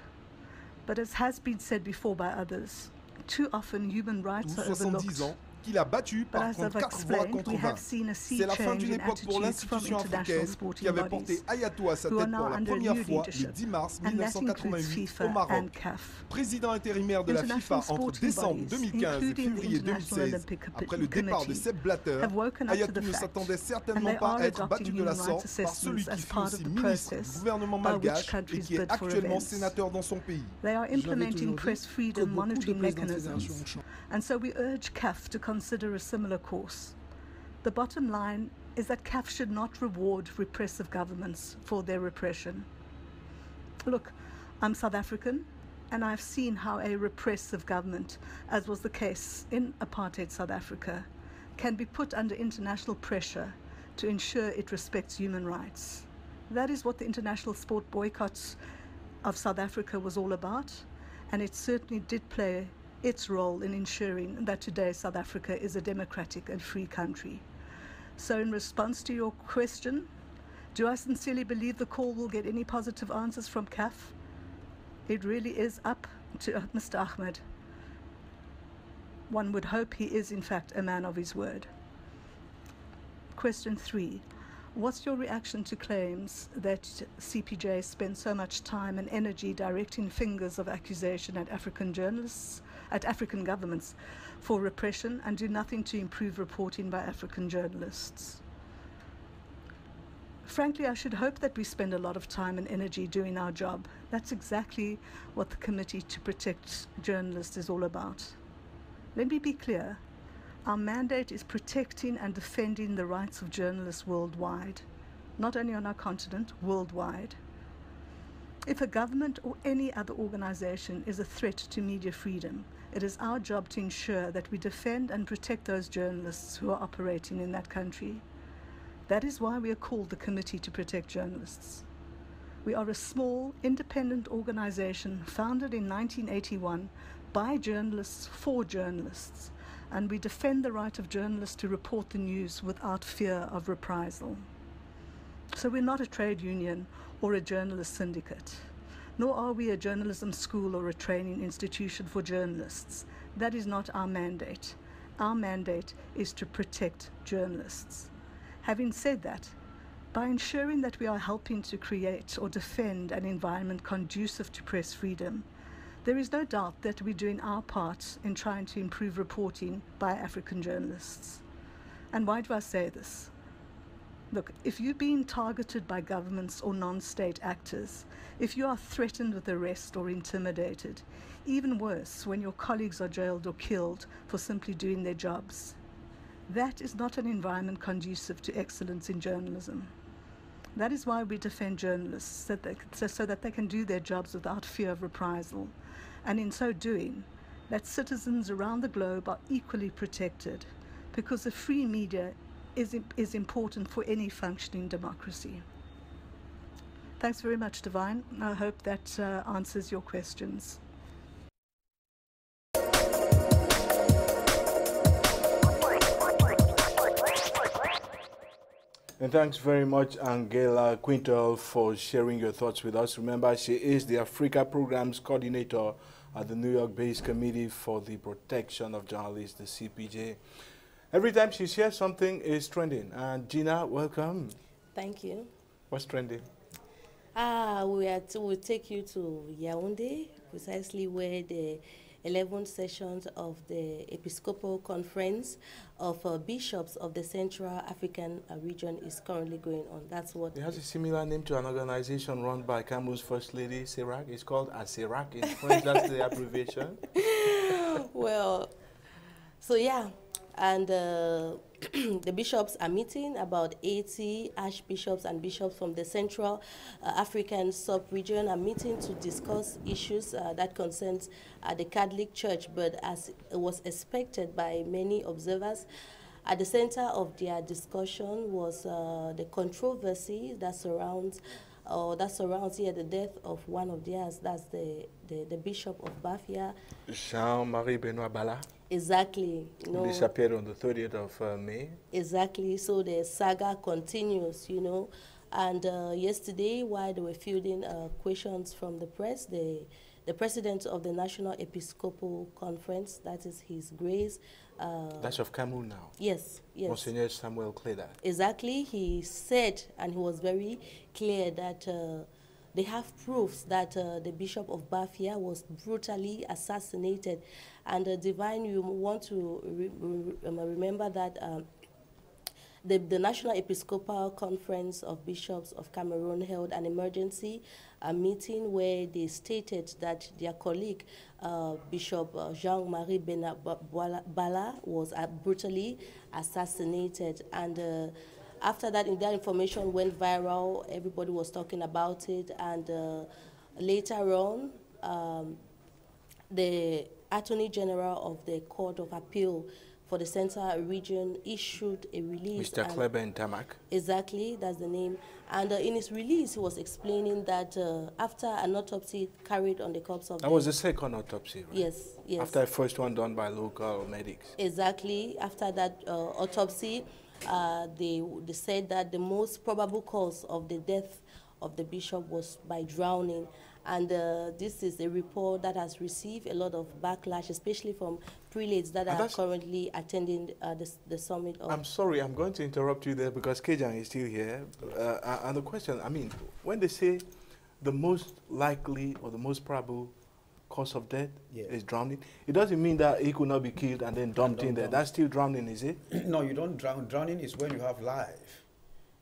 But as has been said before by others, too often human rights are 70 overlooked. ans, qu'il a battu But par as I've 34 voix explained, contre we 20. have seen a sea C'est la fin change d'une in époque pour attitudes from l'institution international africaine qui sporting avait porté bodies Hayatou à sa who are tête now pour la under première new fois le leadership, 10 mars and that includes 1988 FIFA au Maroc. and CAF. Président intérimaire de la FIFA International entre sporting décembre bodies, 2015 et including the février International 2016, Olympic après le départ de Committee, Sepp Blatter, have woken up to Hayatou the ne fact, s'attendait and certainement they pas are à être adopting battu de la human sorte rights par celui assessments qui as fut part aussi of the ministre du process gouvernement by which malgache et countries qui est bid for actuellement events. sénateur dans son pays. They are Je l'avais implementing toujours press dit que freedom beaucoup de monitoring présidents de fédération mechanisms, ont changé. and so we urge CAF to consider a similar course. The bottom line is that CAF should not reward repressive governments for their repression. Look, I'm South African, and I've seen how a repressive government, as was the case in apartheid South Africa, can be put under international pressure to ensure it respects human rights. That is what the international sport boycotts of South Africa was all about, and it certainly did play its role in ensuring that today South Africa is a democratic and free country. So in response to your question, do I sincerely believe the call will get any positive answers from CAF? It really is up to Mr. Ahmed. One would hope he is in fact a man of his word. Question 3. What's your reaction to claims that CPJ spends so much time and energy directing fingers of accusation at African journalists, at African governments for repression, and do nothing to improve reporting by African journalists? Frankly, I should hope that we spend a lot of time and energy doing our job. That's exactly what the Committee to Protect Journalists is all about. Let me be clear. Our mandate is protecting and defending the rights of journalists worldwide, not only on our continent, worldwide. If a government or any other organization is a threat to media freedom, it is our job to ensure that we defend and protect those journalists who are operating in that country. That is why we are called the Committee to Protect Journalists. We are a small, independent organization founded in 1981 by journalists for journalists, and we defend the right of journalists to report the news without fear of reprisal. So we're not a trade union or a journalist syndicate, nor are we a journalism school or a training institution for journalists. That is not our mandate. Our mandate is to protect journalists. Having said that, by ensuring that we are helping to create or defend an environment conducive to press freedom, there is no doubt that we're doing our part in trying to improve reporting by African journalists. And why do I say this? Look, if you're being targeted by governments or non-state actors, if you are threatened with arrest or intimidated, even worse, when your colleagues are jailed or killed for simply doing their jobs, that is not an environment conducive to excellence in journalism. That is why we defend journalists, so that they can do their jobs without fear of reprisal. And in so doing, that citizens around the globe are equally protected, because a free media is important for any functioning democracy. Thanks very much, Divine. I hope that answers your questions. And thanks very much, Angela Quintal, for sharing your thoughts with us. Remember, she is the Africa Programs Coordinator at the New York-based Committee for the Protection of Journalists, the CPJ. Every time she shares something is trending. And Gina, welcome. Thank you. What's trending? We'll take you to Yaoundé, precisely where the 11th sessions of the Episcopal Conference of Bishops of the Central African region is currently going on. That's what it has a similar name to an organization run by Cameroon's First Lady, CERAC. It's called ACERAC in French. That's the abbreviation. Well, so yeah. And the bishops are meeting, about 80 archbishops and bishops from the Central African sub-region are meeting to discuss issues that concerns the Catholic Church. But as it was expected by many observers, at the center of their discussion was the controversy that surrounds here the death of one of theirs. That's the Bishop of Bafia, Jean-Marie Benoit Bala. Exactly. Who disappeared on the 30th of May. Exactly. So the saga continues, you know. And yesterday, while they were fielding questions from the press, the president of the National Episcopal Conference, that is His Grace. That's of Cameroon now? Yes, yes. Monsignor Samuel Kleda. Exactly. He said, and he was very clear, that they have proofs that the Bishop of Bafia was brutally assassinated. And Divine, you want to remember that the National Episcopal Conference of Bishops of Cameroon held an emergency meeting where they stated that their colleague, Bishop Jean-Marie Benoit Bala, was brutally assassinated. And after that, that information went viral. Everybody was talking about it. And later on, the Attorney General of the Court of Appeal for the Central Region issued a release. Mr. Kleber Ntamak. Exactly, that's the name. And in his release, he was explaining that after an autopsy carried on the corpse of... That was the second autopsy, right? Yes, yes. After the first one done by local medics. Exactly. After that autopsy, they said that the most probable cause of the death of the bishop was by drowning. And this is a report that has received a lot of backlash, especially from prelates that are currently attending the summit. I'm sorry, I'm going to interrupt you there because Kejan is still here. And the question, I mean, when they say the most likely or the most probable cause of death is drowning, it doesn't mean that he could not be killed and then dumped in there. That's still drowning, is it? No, you don't drown. Drowning is when you have life.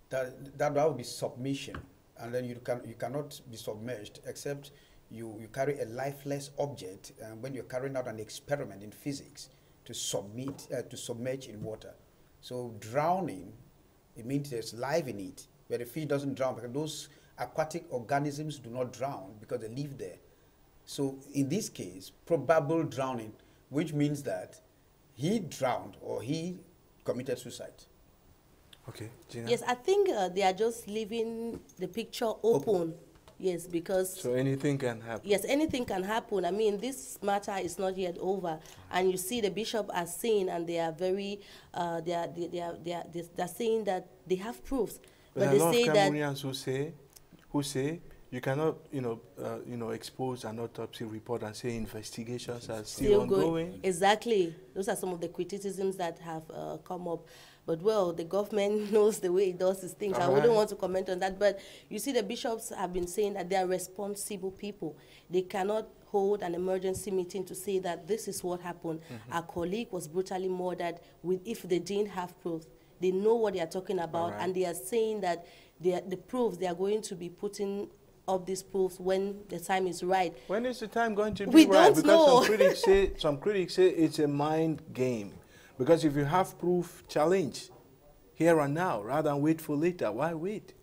That would be submission. And then you cannot be submerged except you carry a lifeless object. And when you're carrying out an experiment in physics, to submerge in water. So drowning, it means there's life in it, where the fish doesn't drown, because those aquatic organisms do not drown because they live there. So in this case, probable drowning, which means that he drowned or he committed suicide. Okay, Gina? Yes, I think they are just leaving the picture open. Yes, because... So anything can happen? Yes, anything can happen. I mean, this matter is not yet over. And you see the bishop are saying, and they are very, they're saying that they have proofs. But they say that... Cameroonians who say you cannot, expose an autopsy report and say investigations are still ongoing. Exactly. Those are some of the criticisms that have come up. But, well, the government knows the way it does its things. I wouldn't want to comment on that. But you see, the bishops have been saying that they are responsible people. They cannot hold an emergency meeting to say that this is what happened. Our colleague was brutally murdered if they didn't have proof. They know what they are talking about, and they are saying that the proofs, they are going to be putting up these proofs when the time is right. When is the time going to be right? We don't know. Because some critics say it's a mind game. Because if you have proof, challenge here and now, rather than wait for later. Why wait?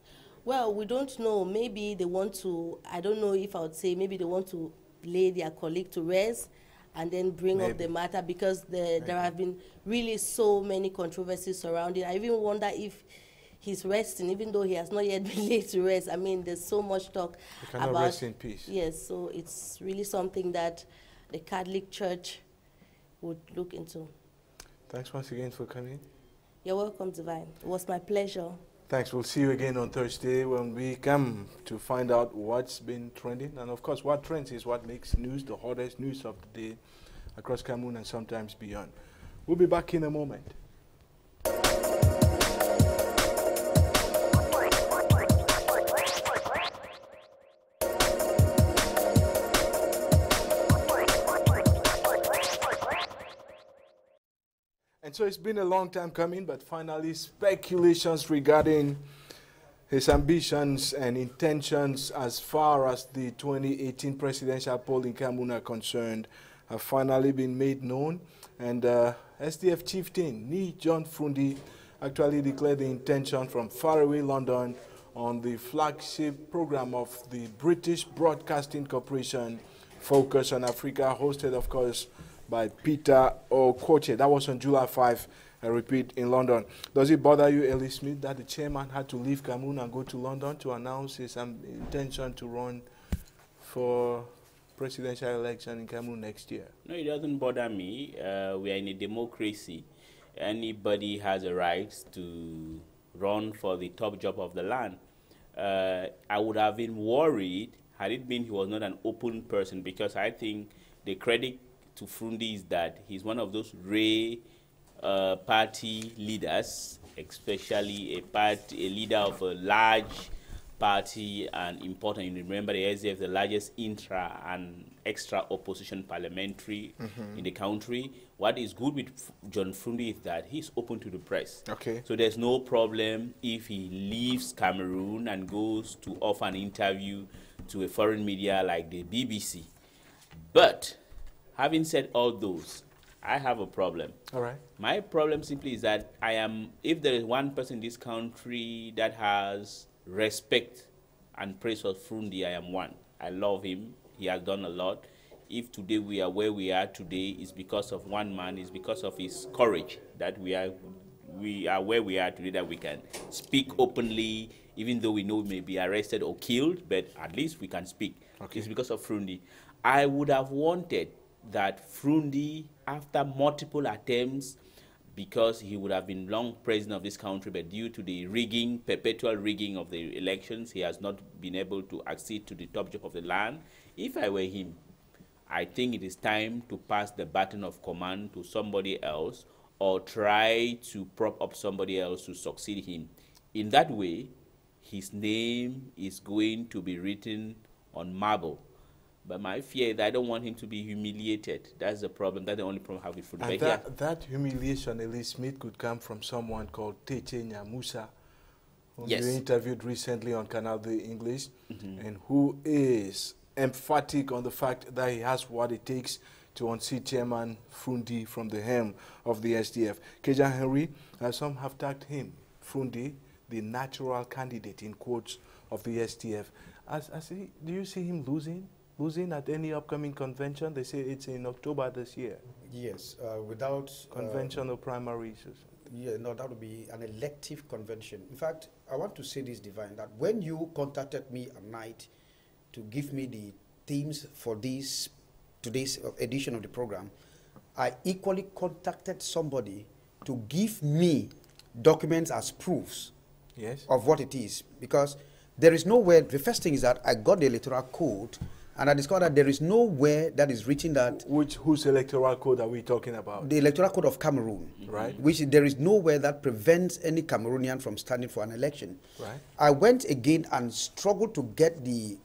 Well, we don't know. Maybe they want to, I don't know if I would say, maybe they want to lay their colleague to rest and then bring up the matter, because there have been really so many controversies surrounding. I even wonder if he's resting, even though he has not yet been laid to rest. I mean, there's so much talk about... rest in peace. Yes, so it's really something that the Catholic Church would look into. Thanks once again for coming. You're welcome, Divine. It was my pleasure. Thanks. We'll see you again on Thursday when we come to find out what's been trending. And, of course, what trends is what makes news, the hottest news of the day across Cameroon and sometimes beyond. We'll be back in a moment. And so it's been a long time coming, but finally speculations regarding his ambitions and intentions as far as the 2018 presidential poll in Cameroon are concerned have finally been made known. And SDF chieftain Ni John Frundi actually declared the intention from faraway London on the flagship program of the British Broadcasting Corporation, Focus on Africa, hosted, of course, by Peter Okoche. That was on July 5, I repeat, in London. Does it bother you, Ellie Smith, that the chairman had to leave Cameroon and go to London to announce his intention to run for presidential election in Cameroon next year? No, it doesn't bother me. We are in a democracy. Anybody has a right to run for the top job of the land. I would have been worried had it been he was not an open person, because I think the credit to Frundi is that he's one of those rare party leaders, especially a leader of a large party and important. You remember the SDF, the largest intra and extra opposition parliamentary in the country. What is good with John Frundi is that he's open to the press. Okay. So there's no problem if he leaves Cameroon and goes to offer an interview to a foreign media like the BBC. But having said all those, I have a problem. All right. My problem simply is that if there is one person in this country that has respect and praise for Frundi, I am one. I love him. He has done a lot. If today we are where we are today, it's because of one man, it's because of his courage that we are where we are today, that we can speak openly, even though we know we may be arrested or killed, but at least we can speak. Okay. It's because of Frundi. I would have wanted that Frundi, after multiple attempts, because he would have been long president of this country, but due to the rigging, perpetual rigging of the elections, he has not been able to accede to the top job of the land. If I were him, I think it is time to pass the baton of command to somebody else, or try to prop up somebody else to succeed him. In that way, his name is going to be written on marble. But my fear is that I don't want him to be humiliated. That's the problem. That's the only problem I have with Frundi. And that humiliation, Ellie Smith, could come from someone called Teche Nyamusa, whom you interviewed recently on Canal D English, and who is emphatic on the fact that he has what it takes to unseat Chairman Frundi from the helm of the SDF. Keja Henry, some have tagged him, Frundi, the natural candidate, in quotes, of the SDF. Do you see him losing at any upcoming convention? They say it's in October this year. Yes, without... Convention or primaries or something. Yeah, no, that would be an elective convention. In fact, I want to say this, Divine, that when you contacted me at night to give me the themes for today's edition of the program, I equally contacted somebody to give me documents as proofs of what it is. Because there is nowhere, the first thing is that I got the electoral code and I discovered that there is nowhere that is written that... Whose electoral code are we talking about? The electoral code of Cameroon. Right. Which there is nowhere that prevents any Cameroonian from standing for an election. Right. I went again and struggled to get the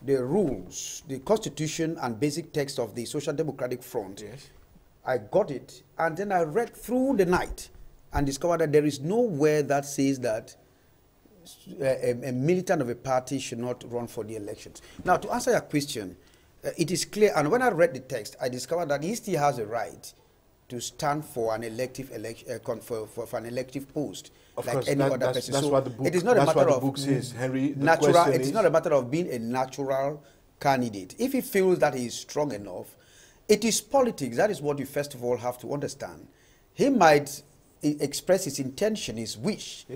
rules, the constitution and basic text of the Social Democratic Front. Yes. I got it, and then I read through the night and discovered that there is nowhere that says that a militant of a party should not run for the elections. Now, to answer your question, it is clear, and when I read the text, I discovered that he still has a right to stand for an elective for an elective post, of like course, any other person. That's so what the book, it is not a matter of book says, Henry. natural. It is not a matter of being a natural candidate. If he feels that he is strong enough, it is politics. That is what you first of all have to understand. He might express his intention, his wish,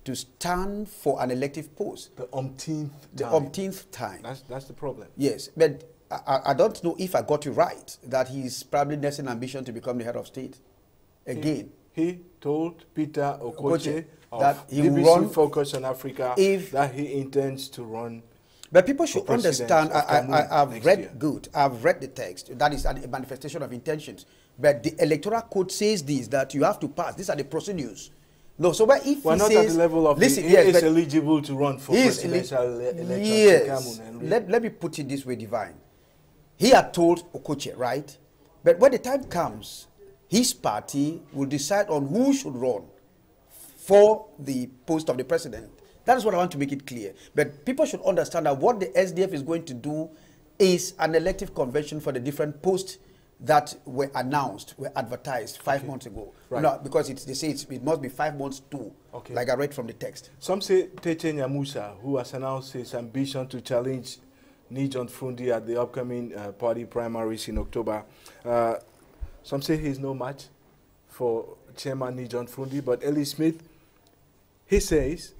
to stand for an elective post. The umpteenth time. That's the problem. Yes, but I don't know if I got you right, that he's probably nursing ambition to become the head of state again. He told Peter Okoche that he BBC will run Focus on Africa that he intends to run. But people should understand, I've read the text. That is a manifestation of intentions. But the electoral code says this, that you have to pass. These are the procedures. No, so but if we're not says, at the level of listen, he is eligible to run for presidential elections. Yes. Let me put it this way, Divine. He had told Okoche, right? But when the time comes, his party will decide on who should run for the post of the president. That is what I want to make it clear. But people should understand that what the SDF is going to do is an elective convention for the different posts that were announced, were advertised 5 months ago. Right. No, because they say it must be 5 months too, like I read from the text. Some say Teche Nyamusa, who has announced his ambition to challenge John Frundi at the upcoming party primaries in October. Some say he's no match for Chairman John Frundi, but Ellie Smith, he says,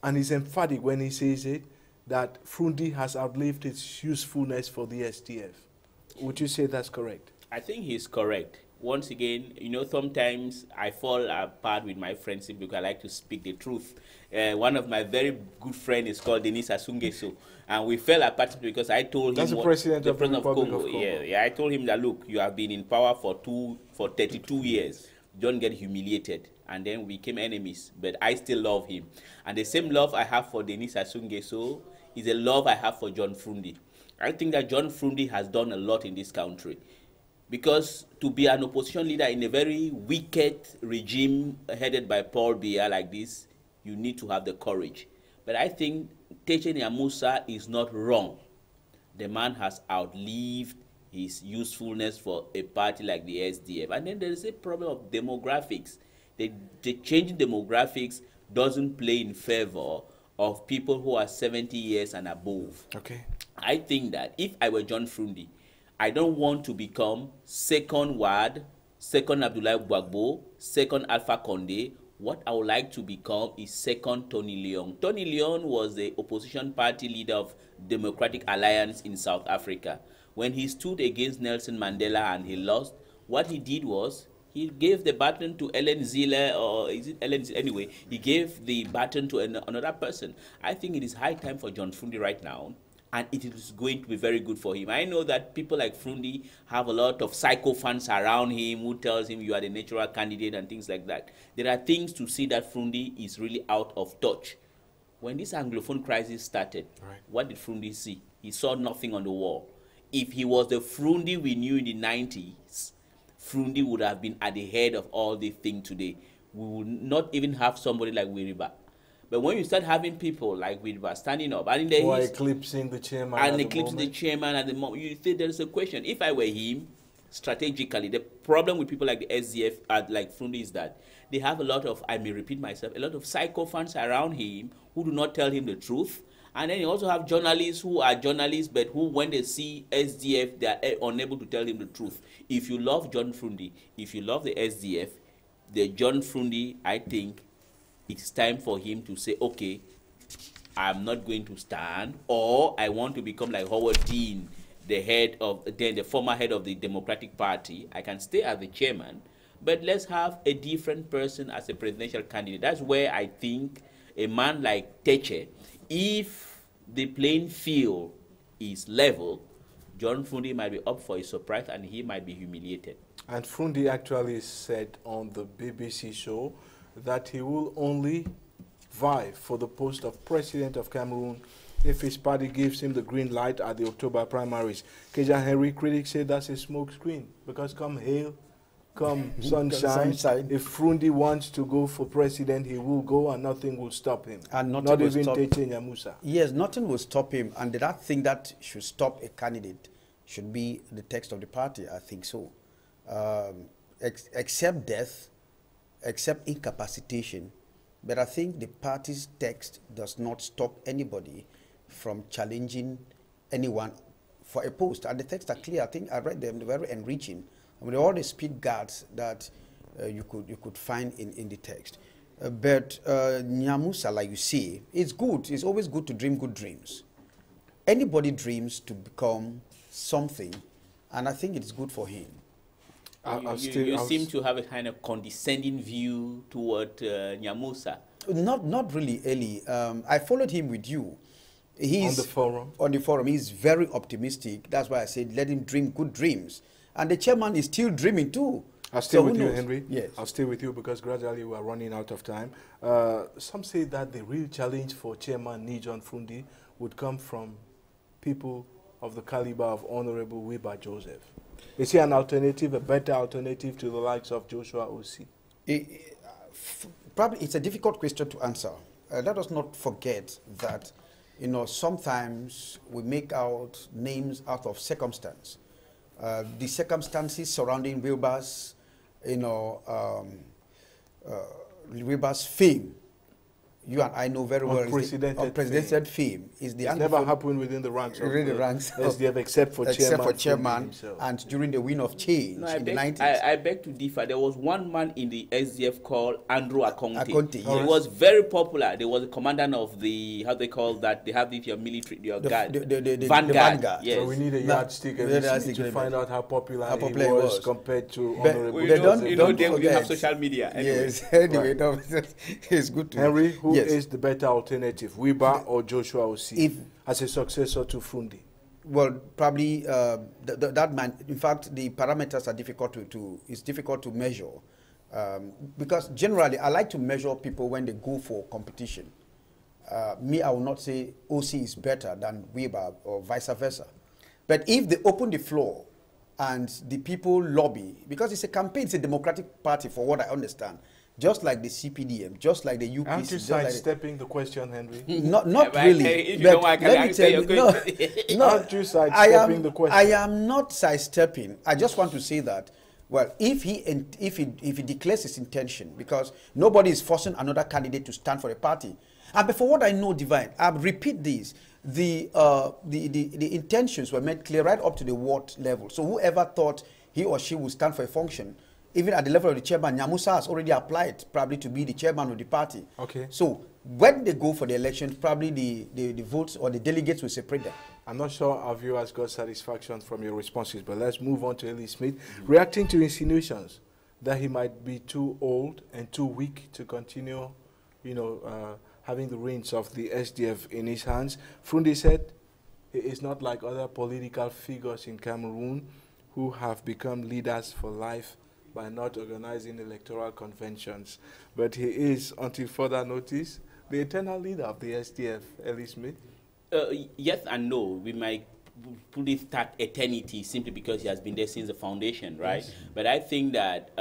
and he's emphatic when he says it, that Frundi has outlived its usefulness for the SDF. Would you say that's correct? I think he's correct. Once again, you know, sometimes I fall apart with my friends because I like to speak the truth. One of my very good friends is called Denis Sassou Nguesso, and we fell apart because I told him... That's the president of the Republic of Congo. Yeah, I told him that, look, you have been in power for 32 years. Don't get humiliated. And then we became enemies, but I still love him. And the same love I have for Denis Sassou Nguesso is the love I have for John Frundi. I think that John Frundi has done a lot in this country. Because to be an opposition leader in a very wicked regime headed by Paul Biya like this, you need to have the courage. But I think Teche Nyamusa is not wrong. The man has outlived his usefulness for a party like the SDF. And then there is a problem of demographics. The changing demographics doesn't play in favor of people who are 70 years and above. Okay. I think that if I were John Frundi, I don't want to become second Wad, second Abdoulaye Gbagbo, second Alpha Condé. What I would like to become is second Tony Leon. Tony Leon was the opposition party leader of Democratic Alliance in South Africa. When he stood against Nelson Mandela and he lost, what he did was he gave the baton to Ellen Zille, or is it Ellen Zille? Anyway, he gave the baton to another person. I think it is high time for John Frundi right now, and it is going to be very good for him. I know that people like Frundi have a lot of psycho fans around him who tells him you are the natural candidate and things like that. There are things to see that Frundi is really out of touch. When this Anglophone crisis started, what did Frundi see? He saw nothing on the wall. If he was the Frundi we knew in the 90s, Frundi would have been at the head of all the thing today. We would not even have somebody like Wiriba. But when you start having people like we were standing up and in who are the eclipsing the chairman and at eclipsing the moment. chairman at the moment, you think there's a question. If I were him, strategically, the problem with people like the SDF, like Frundi, is that they have a lot of, I may repeat myself, a lot of sycophants around him who do not tell him the truth. And then you also have journalists who are journalists, but who, when they see SDF, they are unable to tell him the truth. If you love John Frundi, if you love the SDF, the John Frundi, I think it's time for him to say, okay, I'm not going to stand, or I want to become like Howard Dean, the former head of the Democratic Party. I can stay as the chairman, but let's have a different person as a presidential candidate. That's where I think a man like Teche, if the playing field is level, John Frundi might be up for a surprise and he might be humiliated. And Frundi actually said on the BBC show that he will only vie for the post of president of Cameroon if his party gives him the green light at the October primaries. Keja Henry, critics say that's a smoke screen, because come hail, come sunshine, if Frundi wants to go for president, he will go and nothing will stop him. And not even Teche Nyamusa. Yes, nothing will stop him. And that thing that should stop a candidate should be the text of the party, I think so. Except death, except incapacitation. But I think the party's text does not stop anybody from challenging anyone for a post. And the texts are clear. I think I read them, they're very enriching. I mean, all the speed guards that you could find in the text. But Nyamusa, like you see, it's good. It's always good to dream good dreams. Anybody dreams to become something, and I think it's good for him. You seem to have a kind of condescending view toward Nyamusa. Not really, Eli. I followed him with you. He's on the forum? On the forum. He's very optimistic. That's why I said let him dream good dreams. And the chairman is still dreaming too. I'll stay with you, Henry. Yes. I'll stay with you because gradually we are running out of time. Some say that the real challenge for Chairman John Frundi would come from people of the caliber of Honorable Wiba Joseph. Is he an alternative, a better alternative to the likes of Joshua Osei? Probably it's a difficult question to answer. Let us not forget that, sometimes we make out names out of circumstance. The circumstances surrounding Wiba's, Wiba's fame, you and I know very well. Unprecedented fame is the never happened within the ranks of SDF except for chairman and during the Win of Change in the 90s. I beg to differ. There was one man in the SDF called Andrew Akonte. He was very popular. There was a commandant of the, how they call that, they have your military, your guard. The Vanguard. Yes. So we need a yardstick to find out how popular he was compared to Honorable Joseph. We have social media. Anyway. Yes, anyway, it's good to Henry, who is the better alternative, Wiba or Joshua Osei, as a successor to Frundi? Well, probably that man. In fact, the parameters are difficult it's difficult to measure because generally I like to measure people when they go for competition. Me, I will not say Osei is better than Wiba or vice versa. But if they open the floor and the people lobby, because it's a campaign, it's a democratic party, for what I understand. Just like the CPDM, just like the UPC. Aren't you sidestepping the question, Henry? Not really. If you don't want, let me tell you, aren't you sidestepping the question? I am not sidestepping. I just want to say that, well, if he declares his intention, because nobody is forcing another candidate to stand for a party. And before what I know, Divine, I repeat this. The intentions were made clear right up to the ward level. So whoever thought he or she would stand for a function, even at the level of the chairman, Nyamusa has already applied probably to be the chairman of the party. Okay. So when they go for the elections, probably the votes or the delegates will separate them. I'm not sure our viewers got satisfaction from your responses, but let's move on to Eli Smith. Reacting to insinuations that he might be too old and too weak to continue, having the reins of the SDF in his hands, Frundi said he is not like other political figures in Cameroon who have become leaders for life by not organizing electoral conventions. But he is, until further notice, the eternal leader of the SDF, Eli Smith. Yes and no. We might put it that eternity simply because he has been there since the foundation, right? Yes. But I think that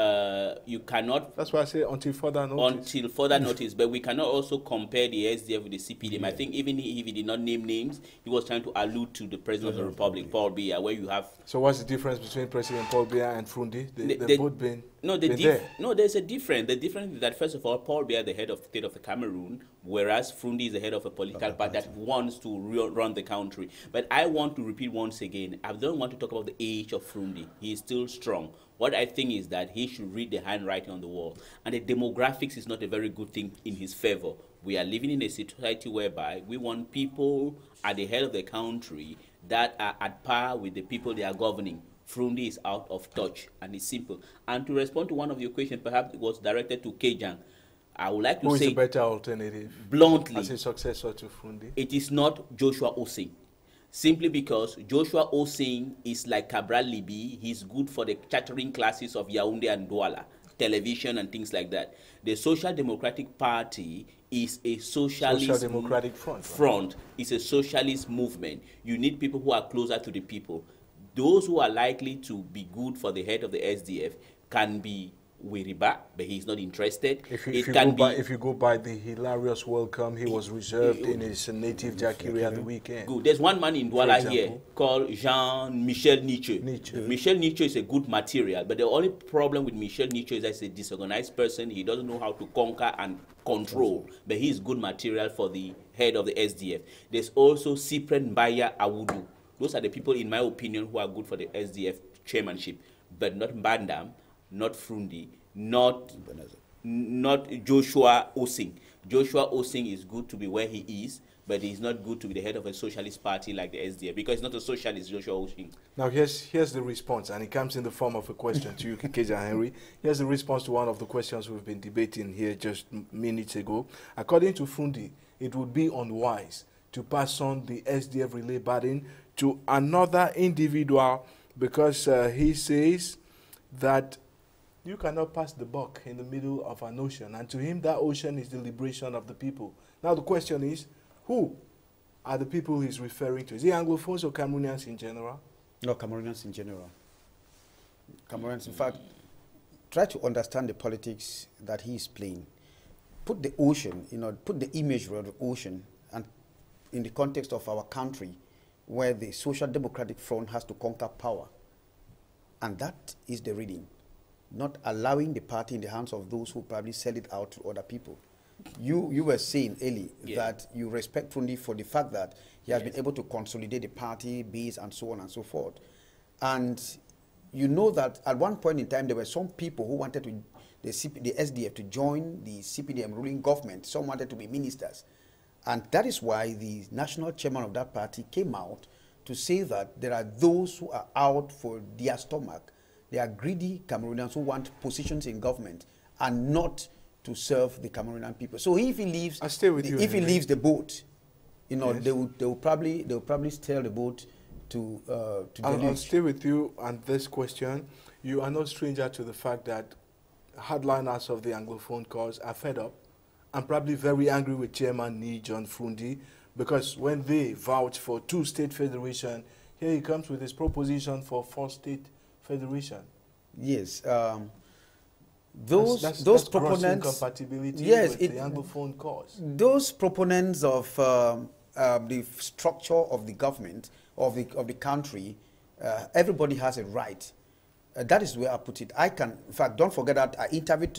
you cannot. That's why I say until further notice. Until further notice, but we cannot also compare the SDF with the CPDM. Yeah. I think even if he did not name names, he was trying to allude to the President of the Republic, Paul Biya, where you have. So what's the difference between President Paul Biya and Frundi? They've both been. No, there's a difference. The difference is that, first of all, Paul Biya, the head of state of the Cameroon, whereas Frundi is the head of a political party that wants to run the country. But I want to repeat once again, I don't want to talk about the age of Frundi. He is still strong. What I think is that he should read the handwriting on the wall. And the demographics is not a very good thing in his favor. We are living in a society whereby we want people at the head of the country that are at par with the people they are governing. Frundi is out of touch, and it's simple. And to respond to one of your questions, perhaps it was directed to Kejang. I would like to say, who is a better alternative, bluntly, as a successor to Frundi? It is not Joshua Osing. Simply because Joshua Osing is like Cabral Libi. He's good for the chattering classes of Yaoundé and Douala, television and things like that. The Social Democratic Party is a socialist Social Democratic Front. Right? It's a socialist movement. You need people who are closer to the people. Those who are likely to be good for the head of the SDF can be Wiriba, but he's not interested. If you go by the hilarious welcome he was reserved in his native Jacquerie at the weekend. Good. There's one man in Douala here called Jean-Michel Nietzsche. Michel Nietzsche is a good material, but the only problem with Michel Nietzsche is that he's a disorganized person. He doesn't know how to conquer and control, but he's good material for the head of the SDF. There's also Cyprien Mbaya Awudu. Those are the people, in my opinion, who are good for the SDF chairmanship, but not Mbandam, not Frundi, not Joshua Osing. Joshua Osing is good to be where he is, but he's not good to be the head of a socialist party like the SDF, because he's not a socialist, Joshua Osing. Now, here's the response, and it comes in the form of a question to you, Kejang Henry. Here's the response to one of the questions we've been debating here just minutes ago. According to Frundi, it would be unwise to pass on the SDF relay baton to another individual because he says that you cannot pass the buck in the middle of an ocean, and to him that ocean is the liberation of the people. Now the question is, who are the people he's referring to? Is he Anglophones or Cameroonians in general? No, Cameroonians in general. Cameroonians, in fact, try to understand the politics that he is playing. Put the ocean, put the imagery of the ocean and in the context of our country, where the Social Democratic Front has to conquer power. And that is the reading. Not allowing the party in the hands of those who probably sell it out to other people. You were saying, Eli, that you respect Frundi for the fact that he has been able to consolidate the party base and so on and so forth. And you know that at one point in time, there were some people who wanted the SDF to join the CPDM ruling government. Some wanted to be ministers. And that is why the national chairman of that party came out to say that there are those who are out for their stomach. They are greedy Cameroonians who want positions in government and not to serve the Cameroonian people. So if he leaves, if he leaves the boat, they will probably steer the boat to I'll stay with you on this question. You are no stranger to the fact that hardliners of the Anglophone cause are fed up and probably very angry with Chairman Nee John Frundi, because when they vouch for two-state federation, here he comes with his proposition for four-state federation. Yes, those proponents, incompatibility with the Anglophone cause. Those proponents of the structure of the government of the country, everybody has a right. That is where I put it. In fact, don't forget that I interviewed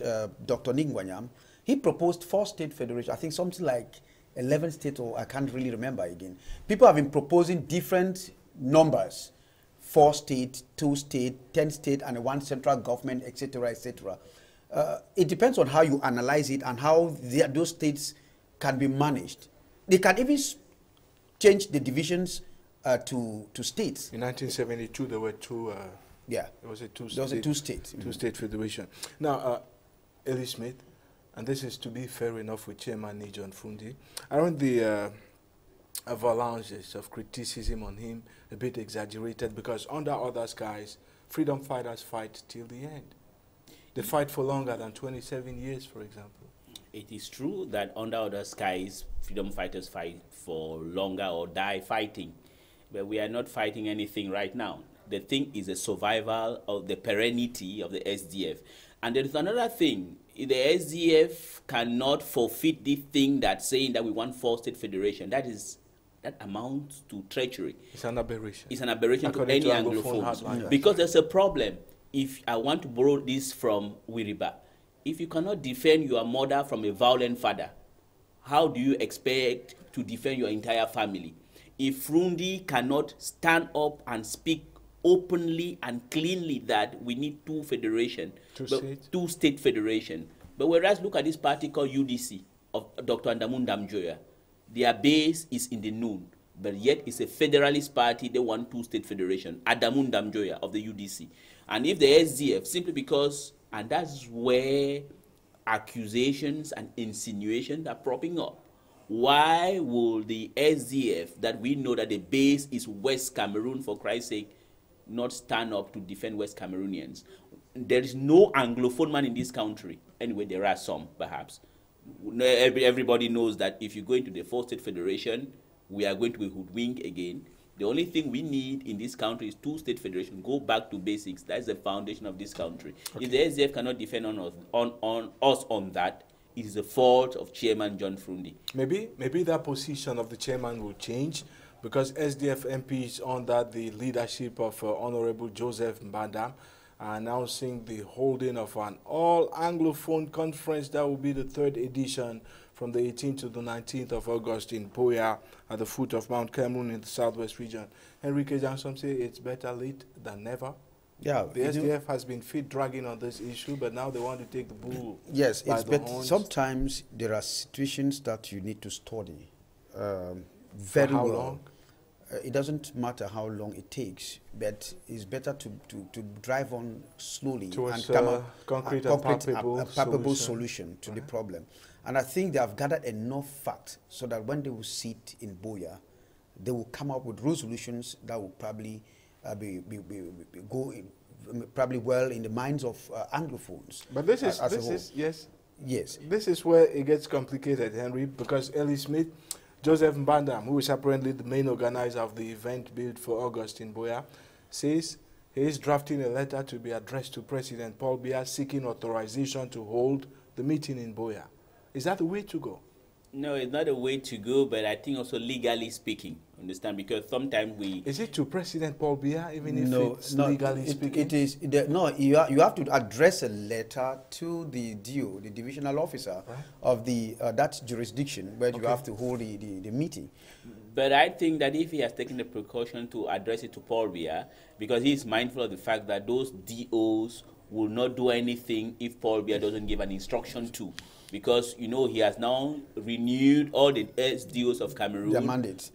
Dr. Ningwanyam. He proposed four-state federation. I think something like 11 states, or I can't really remember again. People have been proposing different numbers: 4-state, 2-state, 10-state, and one central government, etc., etc. It depends on how you analyze it and how those states can be managed. They can even change the divisions to states. In 1972, there were two. Yeah, it was a two-state federation. Now, Eli Smith, and this is to be fair enough with Chairman Nee John Frundi, aren't the avalanches of criticism on him a bit exaggerated? Because under other skies, freedom fighters fight till the end. They fight for longer than 27 years, for example. It is true that under other skies, freedom fighters fight for longer or die fighting. but we are not fighting anything right now. The thing is the survival of the perennity of the SDF. And there is another thing. The SDF cannot forfeit this thing that saying that we want four-state federation. That amounts to treachery. It's an aberration. It's an aberration to According any to Anglophone Anglophones. hardliners. Because there's a problem. If I want to borrow this from Wiriba, if you cannot defend your mother from a violent father, how do you expect to defend your entire family? If Frundi cannot stand up and speak openly and cleanly that we need two state federation, but whereas look at this party called UDC of Dr. Adamu Ndamjoya, their base is in the noon, but yet it's a federalist party. They want two-state federation. Adamu Ndamjoya of the UDC, and if the SDF simply because, and that's where accusations and insinuations are propping up. Why will the SDF, that we know that the base is West Cameroon for Christ's sake, not stand up to defend West Cameroonians? There is no Anglophone man in this country. Anyway, there are some, perhaps. Everybody knows that if you go into the four-state federation, we are going to be hoodwinked again. The only thing we need in this country is two-state federation. Go back to basics. That's the foundation of this country. Okay. If the SDF cannot defend on us on that, it is the fault of Chairman John Frundi. Maybe that position of the chairman will change, because SDF MPs under the leadership of Honorable Joseph Mbanda are announcing the holding of an all-Anglophone conference that will be the 3rd edition from the 18th to the 19th of August in Buea at the foot of Mount Cameroon in the southwest region. Enrique Johnson say it's better late than never. Yeah, the SDF has been feet dragging on this issue, but now they want to take the bull. Yes, by it's the better. horns. Sometimes there are situations that you need to study very For how well. long? It doesn't matter how long it takes, but it's better to drive on slowly towards and come up concrete a and palpable solution to the problem. And I think they have gathered enough facts so that when they will sit in Buea, they will come up with resolutions that will probably probably well in the minds of Anglophones. But this is yes. This is where it gets complicated, Henry, because Ellie Smith, Joseph Mbanda, who is apparently the main organizer of the event built for August in Buea, says he is drafting a letter to be addressed to President Paul Biya seeking authorization to hold the meeting in Buea. Is that the way to go? No, it's not a way to go, but I think also legally speaking, understand, because sometimes we... Is it to President Paul Biya, even if it's legally speaking? It is, you have to address a letter to the DO, the divisional officer of the that jurisdiction where you have to hold the meeting. But I think that if he has taken the precaution to address it to Paul Biya, because he is mindful of the fact that those DOs will not do anything if Paul Biya doesn't give an instruction to. Because, you know, he has now renewed all the SDOs of Cameroon. Their mandates.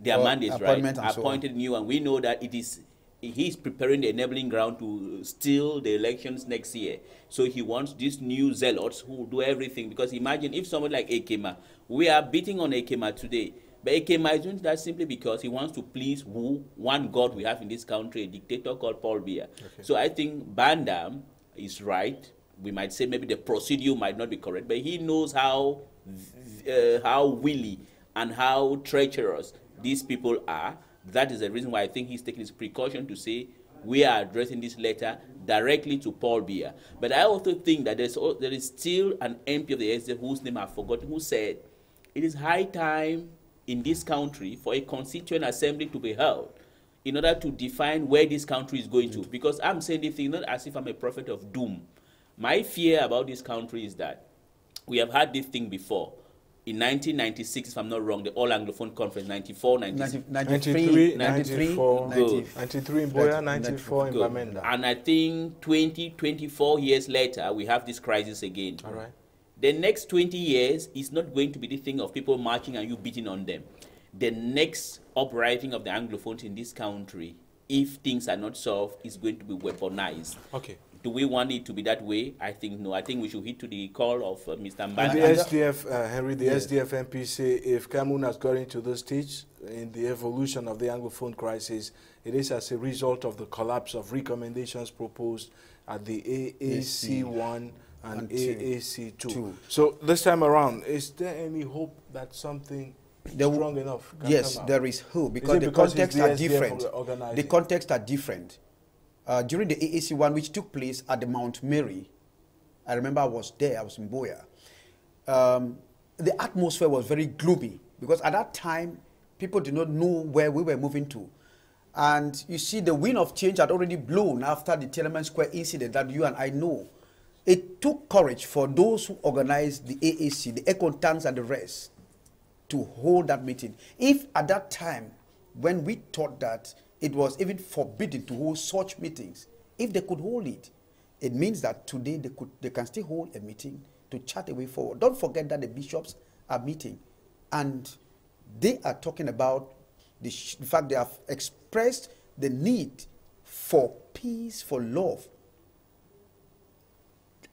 Appointed new, and we know that he's preparing the enabling ground to steal the elections next year. So he wants these new zealots who will do everything. Because imagine if someone like Ekema, we are beating on Ekema today, but Ekema is doing that simply because he wants to please one God we have in this country, a dictator called Paul Biya. Okay. So I think Banda is right. We might say maybe the procedure might not be correct, but he knows how wily and how treacherous these people are. That is the reason why I think he's taking his precaution to say we are addressing this letter directly to Paul Biya. But I also think that there is still an MP of the SDF whose name I've forgotten, who said it is high time in this country for a constituent assembly to be held in order to define where this country is going to. Because I'm saying this thing not as if I'm a prophet of doom. My fear about this country is that we have had this thing before. In 1996, if I'm not wrong, the All-Anglophone Conference, 94, 96. 93 in Buea, 94 in Bamenda. And I think 24 years later, we have this crisis again. All right. The next 20 years is not going to be the thing of people marching and you beating on them. The next uprising of the Anglophones in this country, if things are not solved, is going to be weaponized. Okay. Do we want it to be that way? I think no. I think we should heed to the call of Mr. Mbanda. And the SDF, Henry, the SDF MP say if Cameroon has gotten to this stage in the evolution of the Anglophone crisis, it is as a result of the collapse of recommendations proposed at the AAC1 and AAC2. So this time around, is there any hope that something strong enough? Yes, there is hope because the contexts are different. The contexts are different. During the AAC one, which took place at the Mount Mary, I remember I was there, I was in Boya. The atmosphere was very gloomy because at that time, people did not know where we were moving to. And you see, the wind of change had already blown after the Tiananmen Square incident that you and I know. It took courage for those who organized the AAC, the Ekontans and the rest, to hold that meeting. If at that time, when we thought that it was even forbidden to hold such meetings, if they could hold it, it means that today they can still hold a meeting to chart a way forward. Don't forget that the bishops are meeting, and they are talking about the fact they have expressed the need for peace, for love,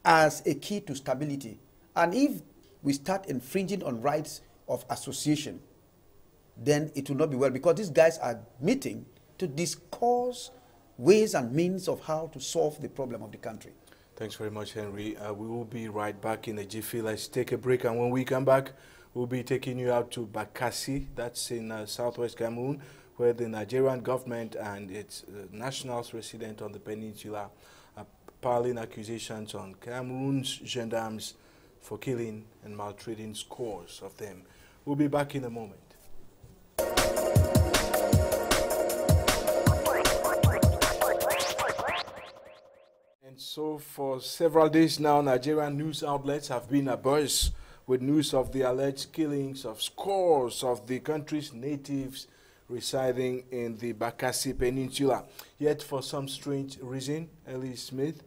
as a key to stability. And if we start infringing on rights of association, then it will not be well, because these guys are meeting to discuss ways and means of how to solve the problem of the country. Thanks very much, Henry. We will be right back in a jiffy. Let's take a break, and when we come back, we'll be taking you out to Bakassi, that's in southwest Cameroon, where the Nigerian government and its nationals resident on the peninsula are piling accusations on Cameroon's gendarmes for killing and maltreating scores of them. We'll be back in a moment. And so for several days now, Nigerian news outlets have been abuzz with news of the alleged killings of scores of the country's natives residing in the Bakassi Peninsula. Yet for some strange reason, Ellie Smith,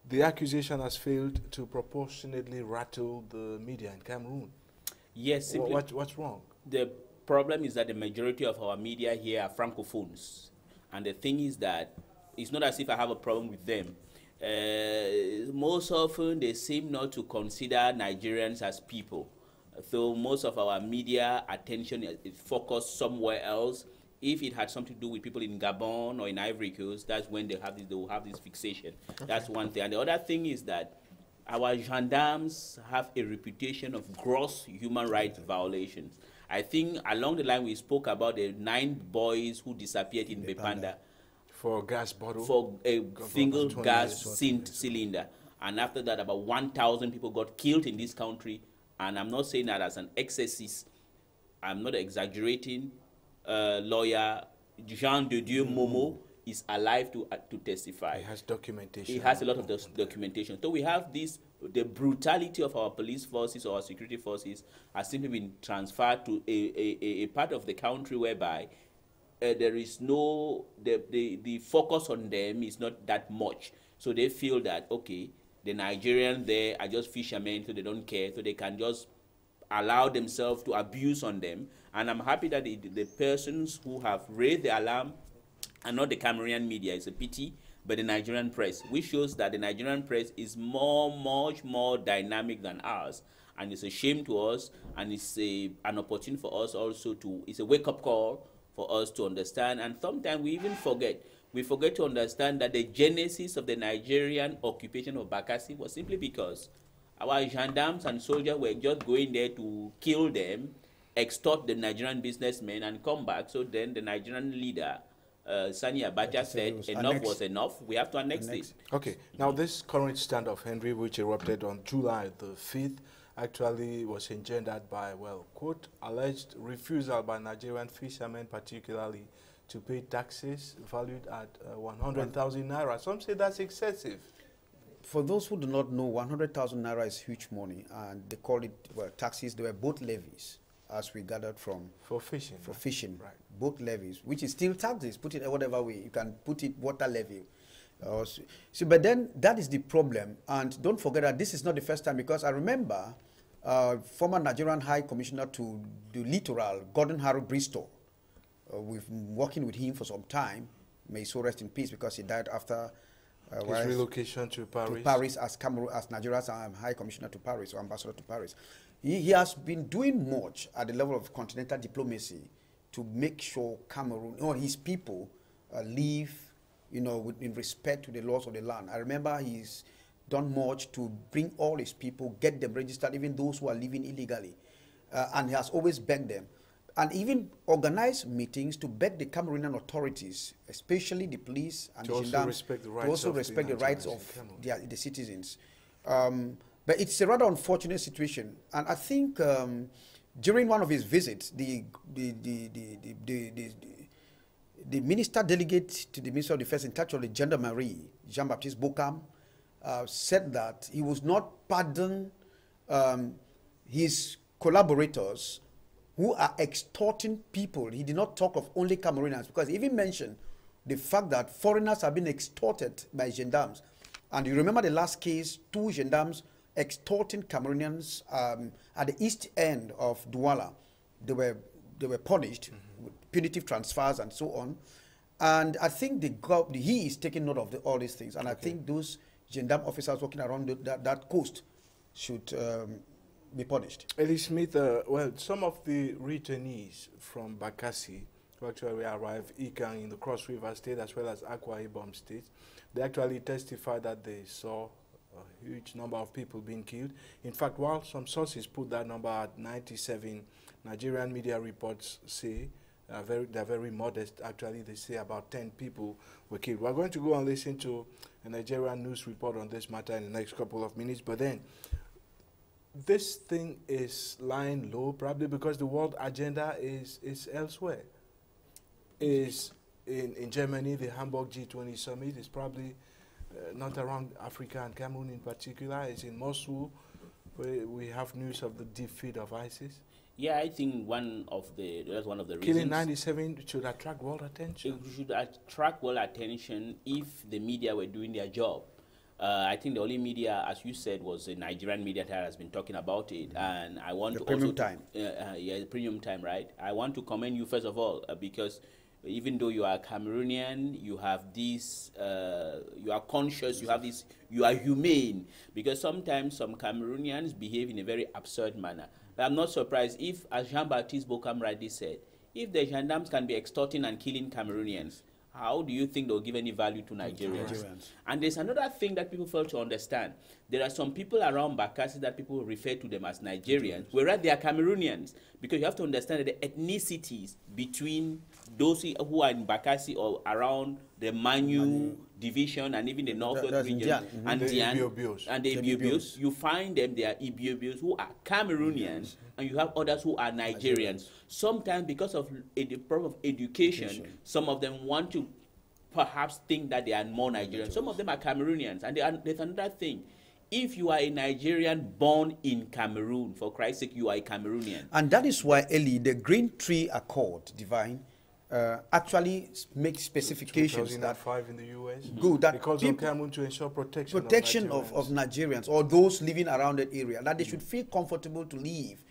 the accusation has failed to proportionately rattle the media in Cameroon. Yes, simply, what's wrong? The problem is that the majority of our media here are francophones. And the thing is that it's not as if I have a problem with them. Most often, they seem not to consider Nigerians as people. So most of our media attention is focused somewhere else. If it had something to do with people in Gabon or in Ivory Coast, that's when they will have this fixation. Okay. That's one thing. And the other thing is that our gendarmes have a reputation of gross human rights violations. I think along the line we spoke about the 9 boys who disappeared in Bepanda. For a gas bottle? For a single gas cylinder. And after that, about 1,000 people got killed in this country. And I'm not saying that as an excessist. I'm not exaggerating. Lawyer Jean de Dieu Momo is alive to testify. He has documentation. He has a lot of documentation. So we have this, the brutality of our police forces or our security forces has simply been transferred to a part of the country whereby there is no, the focus on them is not that much. So they feel that, okay, the Nigerians there are just fishermen, so they don't care, so they can just allow themselves to abuse on them. And I'm happy that the persons who have raised the alarm are not the Cameroonian media. It's a pity, but the Nigerian press, which shows that the Nigerian press is much more dynamic than ours. And it's a shame to us, and it's an opportunity for us also to, it's a wake-up call for us to understand. And sometimes we even forget. We forget to understand that the genesis of the Nigerian occupation of Bakassi was simply because our gendarmes and soldiers were just going there to kill them, extort the Nigerian businessmen, and come back. So then the Nigerian leader, Sani Abacha, said enough was enough. We have to annex it. Okay. Now this current standoff, Henry, which erupted on July the 5th, actually was engendered by, well, quote, alleged refusal by Nigerian fishermen particularly to pay taxes valued at 100,000 naira. Some say that's excessive. For those who do not know, 100,000 naira is huge money, and they call it, well, taxes. They were both levies, as we gathered from. For fishing. For fishing, right. Both levies, which is still taxes. Put it whatever way. You can put it water levy. So, but then that is the problem. And don't forget that this is not the first time, because I remember former Nigerian High Commissioner to the Littoral, Gordon Harrow Bristol. We've been working with him for some time. May he so rest in peace, because he died after his relocation to Paris. To Paris as Nigeria's High Commissioner to Paris, or Ambassador to Paris. He has been doing much at the level of continental diplomacy to make sure Cameroon or his people live, you know, in respect to the laws of the land. I remember he's done much to bring all his people, get them registered, even those who are living illegally. and he has always begged them, and even organized meetings to beg the Cameroonian authorities, especially the police and the gendarmes, to also respect the rights of the citizens. But it's a rather unfortunate situation, and I think during one of his visits, the minister delegate to the Ministry of Defense in charge of the Gendarmerie, Jean-Baptiste Bokam, said that he was not pardon his collaborators who are extorting people. He did not talk of only Cameroonians, because he even mentioned the fact that foreigners have been extorted by gendarmes. And you remember the last case, 2 gendarmes extorting Cameroonians at the east end of Douala. They were punished with punitive transfers and so on. And I think he is taking note of all these things. And I think those gendarme officers working around that coast should be punished. Eddie Smith, well, some of the returnees from Bakassi who actually arrived in the Cross River State as well as Akwa Ibom State, they actually testified that they saw a huge number of people being killed. In fact, while some sources put that number at 97, Nigerian media reports say they're very modest. Actually, they say about 10 people were killed. We're going to go and listen to a Nigerian news report on this matter in the next couple of minutes, but then this thing is lying low, probably because the world agenda is elsewhere. Is in Germany, the Hamburg G20 summit is probably not around Africa and Cameroon in particular. It's in Mosul, where we have news of the defeat of ISIS. Yeah, I think that's one of the reasons. Killing 97 should attract world attention. It should attract world attention if the media were doing their job. I think the only media, as you said, was the Nigerian media that has been talking about it, and I want to premium time. Yeah, the premium time, right? I want to commend you first of all because even though you are Cameroonian, you have this, you are conscious, you have this, you are humane, because sometimes some Cameroonians behave in a very absurd manner. But I'm not surprised if, as Jean-Baptiste Bokam rightly said, if the gendarmes can be extorting and killing Cameroonians, how do you think they'll give any value to Nigerians? And there's another thing that people fail to understand. There are some people around Bakassi that people refer to them as Nigerians, whereas they are Cameroonians, because you have to understand that the ethnicities between those who are in Bakassi or around the Manu division and even the northwest region, and the Ibiobios, you find them, they are Ibiobios who are Cameroonians, and you have others who are Nigerians. Sometimes because of the problem of education, some of them want to perhaps think that they are more Nigerian. Some of them are Cameroonians. And there's another thing. If you are a Nigerian born in Cameroon, for Christ's sake, you are a Cameroonian. And that is why, Eli, the Green Tree Accord, Divine, actually makes specifications 2005 in the US. Good. That because of Cameroon to ensure protection of Nigerians or those living around that area, that they should feel comfortable to live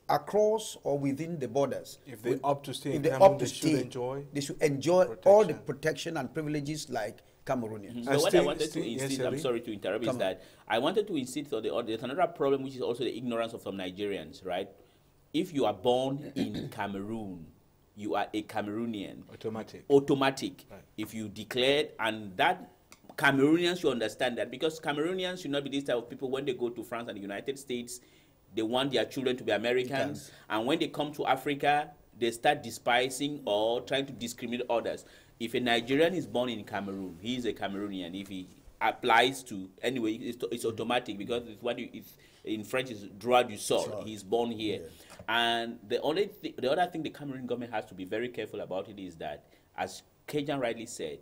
across or within the borders. If they opt to stay in Cameroon, they should enjoy all the protection and privileges like Cameroonians. So what I wanted to insist, I'm sorry to interrupt, is that I wanted to insist on there's another problem, which is also the ignorance of some Nigerians, right? If you are born in Cameroon, you are a Cameroonian. Automatic. Right. If you declared, and that Cameroonians should understand that, because Cameroonians should not be this type of people when they go to France and the United States, they want their children to be Americans, and when they come to Africa, they start despising or trying to discriminate others. If a Nigerian is born in Cameroon, he is a Cameroonian. If he applies to, anyway, it's automatic, because it's what in French is droit du sol. He's born here. Yeah. And the other thing the Cameroon government has to be very careful about it is that, as Kejan rightly said,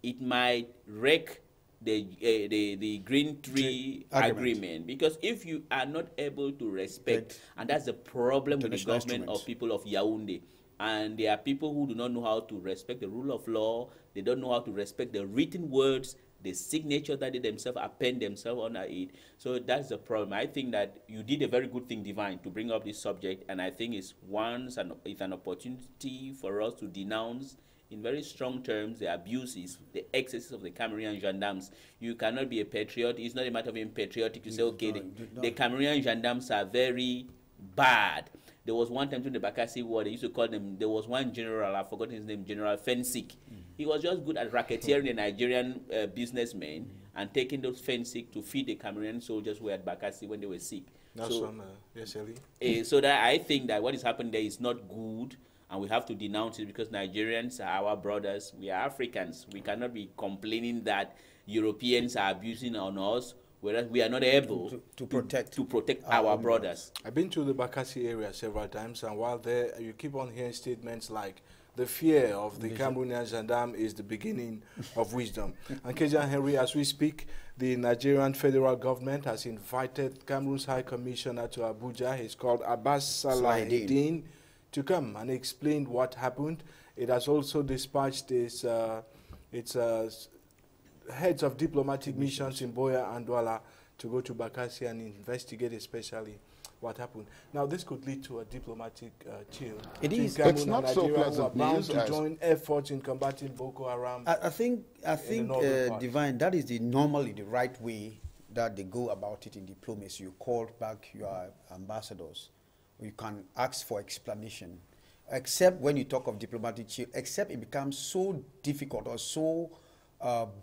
it might wreck the Green Tree Agreement, because if you are not able to respect, and that's the problem with the government of people of Yaoundé, and there are people who do not know how to respect the rule of law, they don't know how to respect the written words, the signature that they themselves append themselves on it. So that's the problem. I think that you did a very good thing, Divine, to bring up this subject, and I think it's an opportunity for us to denounce in very strong terms the abuses, the excesses of the Cameroonian gendarmes. You cannot be a patriot. It's not a matter of being patriotic to say, okay, the Cameroonian gendarmes are very bad. There was one time during the Bakassi War, they used to call them, there was one general, I've forgotten his name, General Fensik. He was just good at racketeering a Nigerian businessman, and taking those fencing to feed the Cameroonian soldiers who were at Bakassi when they were sick. Yes, Ellie. So that I think that what is happening there is not good, and we have to denounce it, because Nigerians are our brothers. We are Africans. We cannot be complaining that Europeans are abusing on us, whereas we are not able to protect our brothers. I've been to the Bakassi area several times, and while there, you keep on hearing statements like, the fear of the Cameroonian gendarme is the beginning of wisdom. And Kejan Henry, as we speak, the Nigerian federal government has invited Cameroon's High Commissioner to Abuja. He's called Abbas Salahideen, to come and explain what happened. It has also dispatched its heads of diplomatic missions in Boya and Douala to go to Bakassi and investigate especially what happened. Now, this could lead to a diplomatic chill. It is. It's not so pleasant news to join efforts in combating Boko Haram. I think Divine, that is normally the right way that they go about it in diplomacy. You call back your ambassadors. You can ask for explanation. Except when you talk of diplomatic chill, except it becomes so difficult or so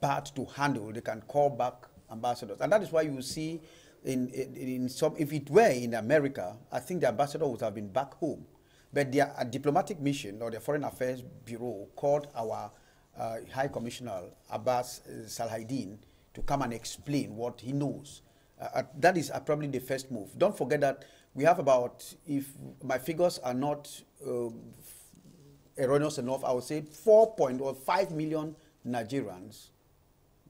bad to handle, they can call back ambassadors. And that is why you see in some, if it were in America, I think the ambassador would have been back home. But their diplomatic mission or the Foreign Affairs Bureau called our High Commissioner Abbas Salahideen to come and explain what he knows. That is probably the first move. Don't forget that we have about, if my figures are not erroneous enough, I would say 4.5 million Nigerians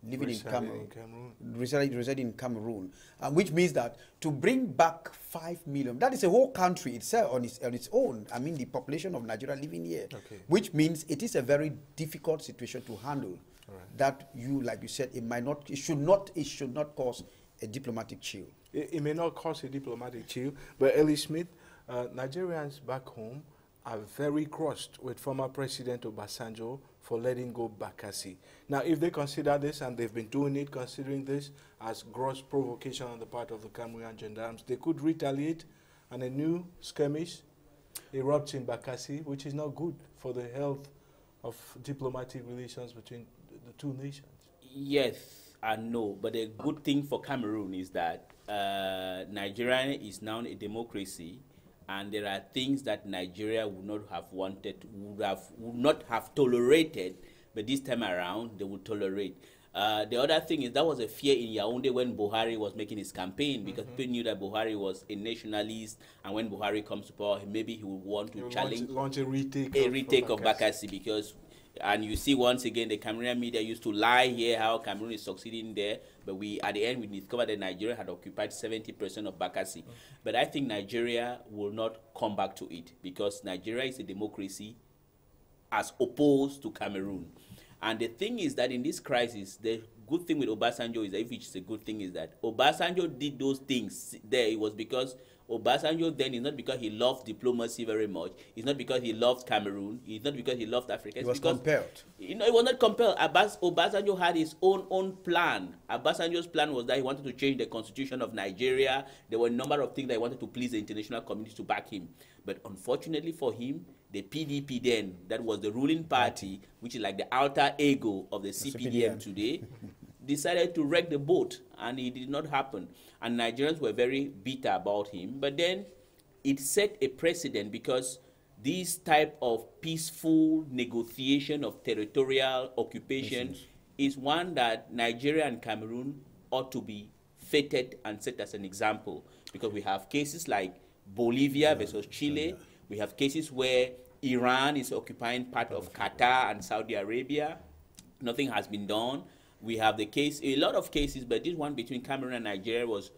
living in Cameroon, residing in Cameroon, which means that to bring back 5 million, that is a whole country itself on its own. I mean, the population of Nigeria living here, which means it is a very difficult situation to handle. That like you said, it should not cause a diplomatic chill. It may not cause a diplomatic chill, but Ellie Smith, Nigerians back home are very crossed with former President Obasanjo for letting go Bakassi. Now, if they consider this, and they've been doing it, considering this as gross provocation on the part of the Cameroonian gendarmes, they could retaliate, and a new skirmish erupts in Bakassi, which is not good for the health of diplomatic relations between the two nations. Yes and no, but the good thing for Cameroon is that Nigeria is now a democracy, and there are things that Nigeria would not have wanted, would not have tolerated, but this time around they would tolerate. The other thing is that was a fear in Yaoundé when Buhari was making his campaign, because people knew that Buhari was a nationalist, and when Buhari comes to power, maybe he would want to launch a retake of Bakassi, because. And you see, once again, the Cameroonian media used to lie here how Cameroon is succeeding there, but at the end we discovered that Nigeria had occupied 70% of Bakassi. But I think Nigeria will not come back to it, because Nigeria is a democracy as opposed to Cameroon. And the thing is that in this crisis, the good thing with Obasanjo is that, if it's a good thing, is that Obasanjo did those things there. It was because Obasanjo then is not because he loved diplomacy very much. It's not because he loved Cameroon. It's not because he loved Africa. It's he was because, compelled. You know, he was not compelled. Obasanjo had his own plan. Obasanjo's plan was that he wanted to change the constitution of Nigeria. There were a number of things that he wanted to please the international community to back him. But unfortunately for him, the PDP then, that was the ruling party, which is like the alter ego of the CPDM today, decided to wreck the boat, and it did not happen. And Nigerians were very bitter about him. But then it set a precedent, because this type of peaceful negotiation of territorial occupation is one that Nigeria and Cameroon ought to be feted and set as an example, because we have cases like Bolivia versus Chile. We have cases where Iran is occupying part of Qatar and Saudi Arabia. Nothing has been done. We have a lot of cases, but this one between Cameroon and Nigeria was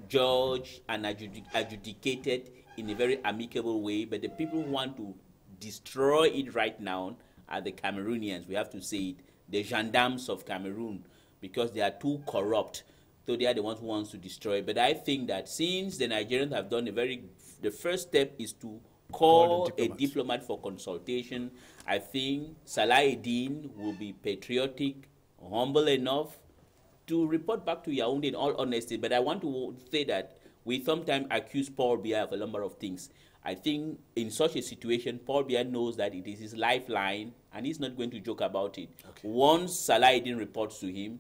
judged and adjudicated in a very amicable way. But the people who want to destroy it right now are the Cameroonians. We have to say it, the gendarmes of Cameroon, because they are too corrupt. So they are the ones who want to destroy it. But I think that since the Nigerians have done the first step is to call a diplomat for consultation. I think Salahideen will be patriotic, humble enough to report back to Yaoundé in all honesty. But I want to say that we sometimes accuse Paul Biya of a number of things. I think in such a situation, Paul Biya knows that it is his lifeline, and he's not going to joke about it. Okay. Once Salah reports to him,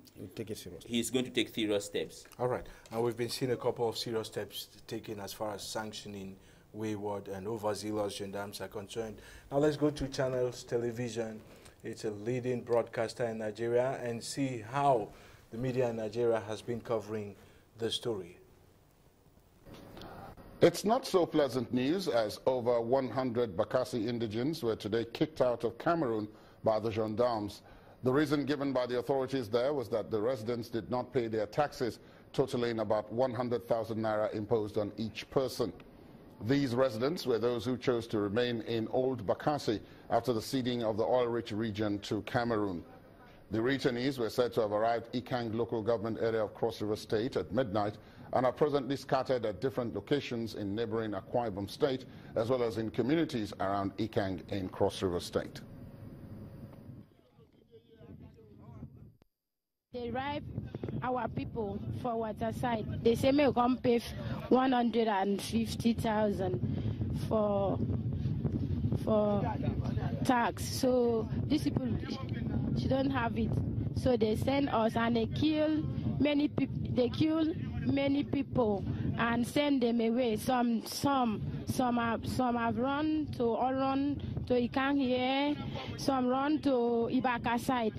he's going to take serious steps. All right. And we've been seeing a couple of serious steps taken as far as sanctioning wayward and overzealous gendarmes are concerned. Now let's go to Channels Television. It's a leading broadcaster in Nigeria, and see how the media in Nigeria has been covering the story. It's not so pleasant news, as over 100 Bakassi indigents were today kicked out of Cameroon by the gendarmes. The reason given by the authorities there was that the residents did not pay their taxes, totaling about 100,000 naira imposed on each person. These residents were those who chose to remain in Old Bakassi after the ceding of the oil-rich region to Cameroon. The returnees were said to have arrived Ikang local government area of Cross River State at midnight and are presently scattered at different locations in neighboring Akwa Ibom State, as well as in communities around Ikang in Cross River State. They drive our people for waterside. They say may come pay 150,000 for tax. So these people, she don't have it. So they send us, and they kill many people. They kill many people and send them away. Some have run to Ikang here. Some run to Ibaka side.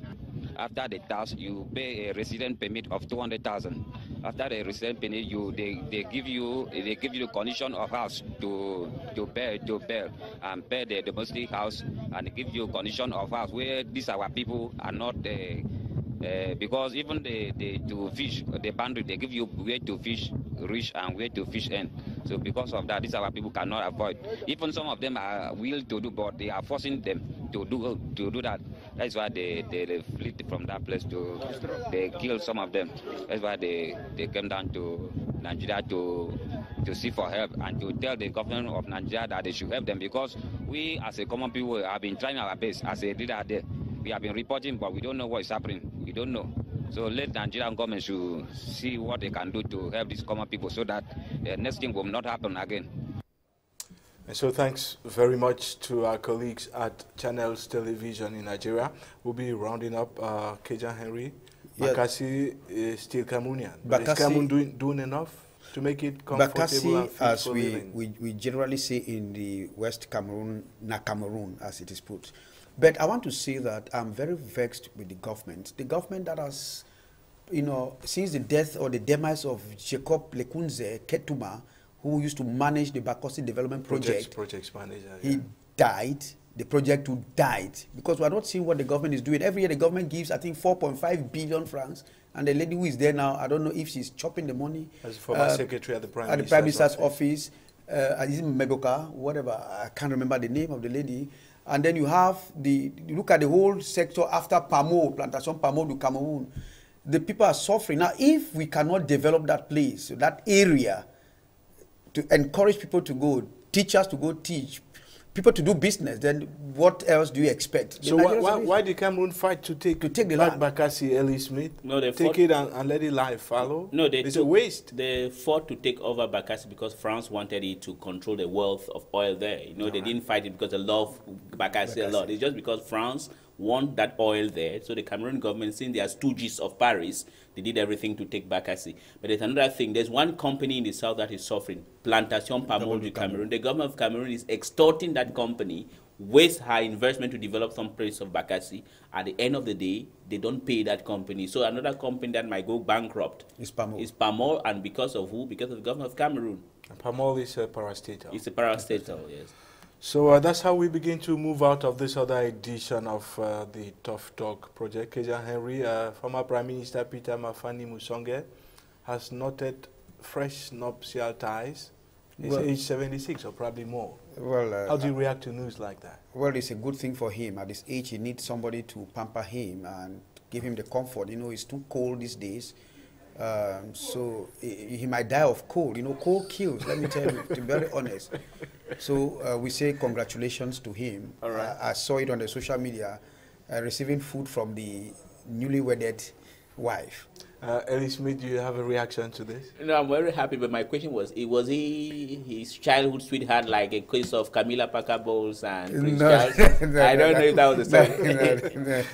After the tax, you pay a resident permit of 200,000. After the resident permit, they give you the condition of house to pay and pay the domestic house, and give you condition of house where these our people are not. Because even to fish the boundary, they give you where to fish reach and where to fish end. So because of that, these our people cannot avoid. Even some of them are willing to do, but they are forcing them to do that. That's why they flee from that place they kill some of them. That's why they came down to Nigeria to seek for help and to tell the government of Nigeria that they should help them, because we as a common people have been trying our best as a leader there. We have been reporting, but we don't know what is happening. We don't know. So let the Nigerian government should see what they can do to help these common people so that the next thing will not happen again. And so thanks very much to our colleagues at Channels Television in Nigeria. We'll be rounding up Kejan Henry. Bakassi is still Cameroonian. Is Cameroon doing enough to make it comfortable Bakassi, and fit as for living? we generally say in the West Cameroon, na Cameroon, as it is put. But I want to say that I'm very vexed with the government. The government that has, since the death or the demise of Jacob Lekunze Ketuma, who used to manage the Bakassi Development Project, projects manager, he died. The project too died, because we are not seeing what the government is doing. Every year the government gives, I think, 4.5 billion francs, and the lady who is there now, I don't know if she's chopping the money. As former secretary at the Prime Minister's office, Meboka, whatever, I can't remember the name of the lady. And then you have you look at the whole sector after Pamo, Plantation Pamo du Cameroon. The people are suffering. Now, if we cannot develop that place, that area, to encourage people to go, teachers to go teach, people to do business, then what else do you expect? So why did Cameroon fight to take the land? Bakassi, Ellie Smith? No, they take it and let it lie follow? No, it's a waste. They fought to take over Bakassi because France wanted it to control the wealth of oil there. They didn't fight it because they love Bakassi a lot. It's just because France want that oil there. So the Cameroon government, seeing they are stooges of Paris, they did everything to take Bakassi. But there's another thing. There's one company in the south that is suffering, Plantation Pamol du Cameroon. The government of Cameroon is extorting that company, waste her investment to develop some place of Bakassi. At the end of the day, they don't pay that company. So another company that might go bankrupt is Pamol, and because of who? Because of the government of Cameroon. And Pamol is a parastatal. It's a parastatal, yes. So that's how we begin to move out of this other edition of the Tough Talk project. Kejan Henry, former Prime Minister Peter Mafani Musonge, has noted fresh nuptial ties. He's age 76 or probably more. Well, how do you react to news like that? Well, it's a good thing for him. At this age, he needs somebody to pamper him and give him the comfort. It's too cold these days. So he might die of cold. Cold kills, let me tell you, to be very honest. So we say congratulations to him. All right. I saw it on the social media, receiving food from the newly wedded wife. Ellie Smith, do you have a reaction to this? No, I'm very happy, but my question was he his childhood sweetheart, like a case of Camilla Parker Bowles and Prince Charles? I don't know if that was the same.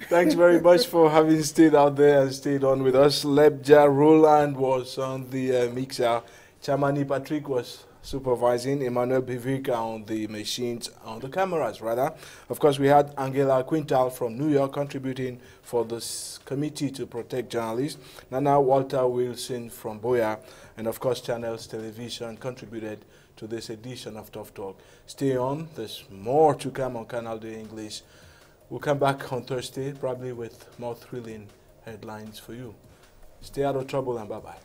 Thanks very much for having stayed out there and stayed on with us. Lebja Roland was on the mixer. Chamani Patrick was supervising. Emmanuel Bivika on the machines, on the cameras rather. Of course, we had Angela Quintal from New York contributing for this committee to protect journalists. Nana Walter Wilson from Boya, and of course Channels Television contributed to this edition of Tough Talk. Stay on, there's more to come on Canal D English. We'll come back on Thursday, probably with more thrilling headlines for you. Stay out of trouble and bye-bye.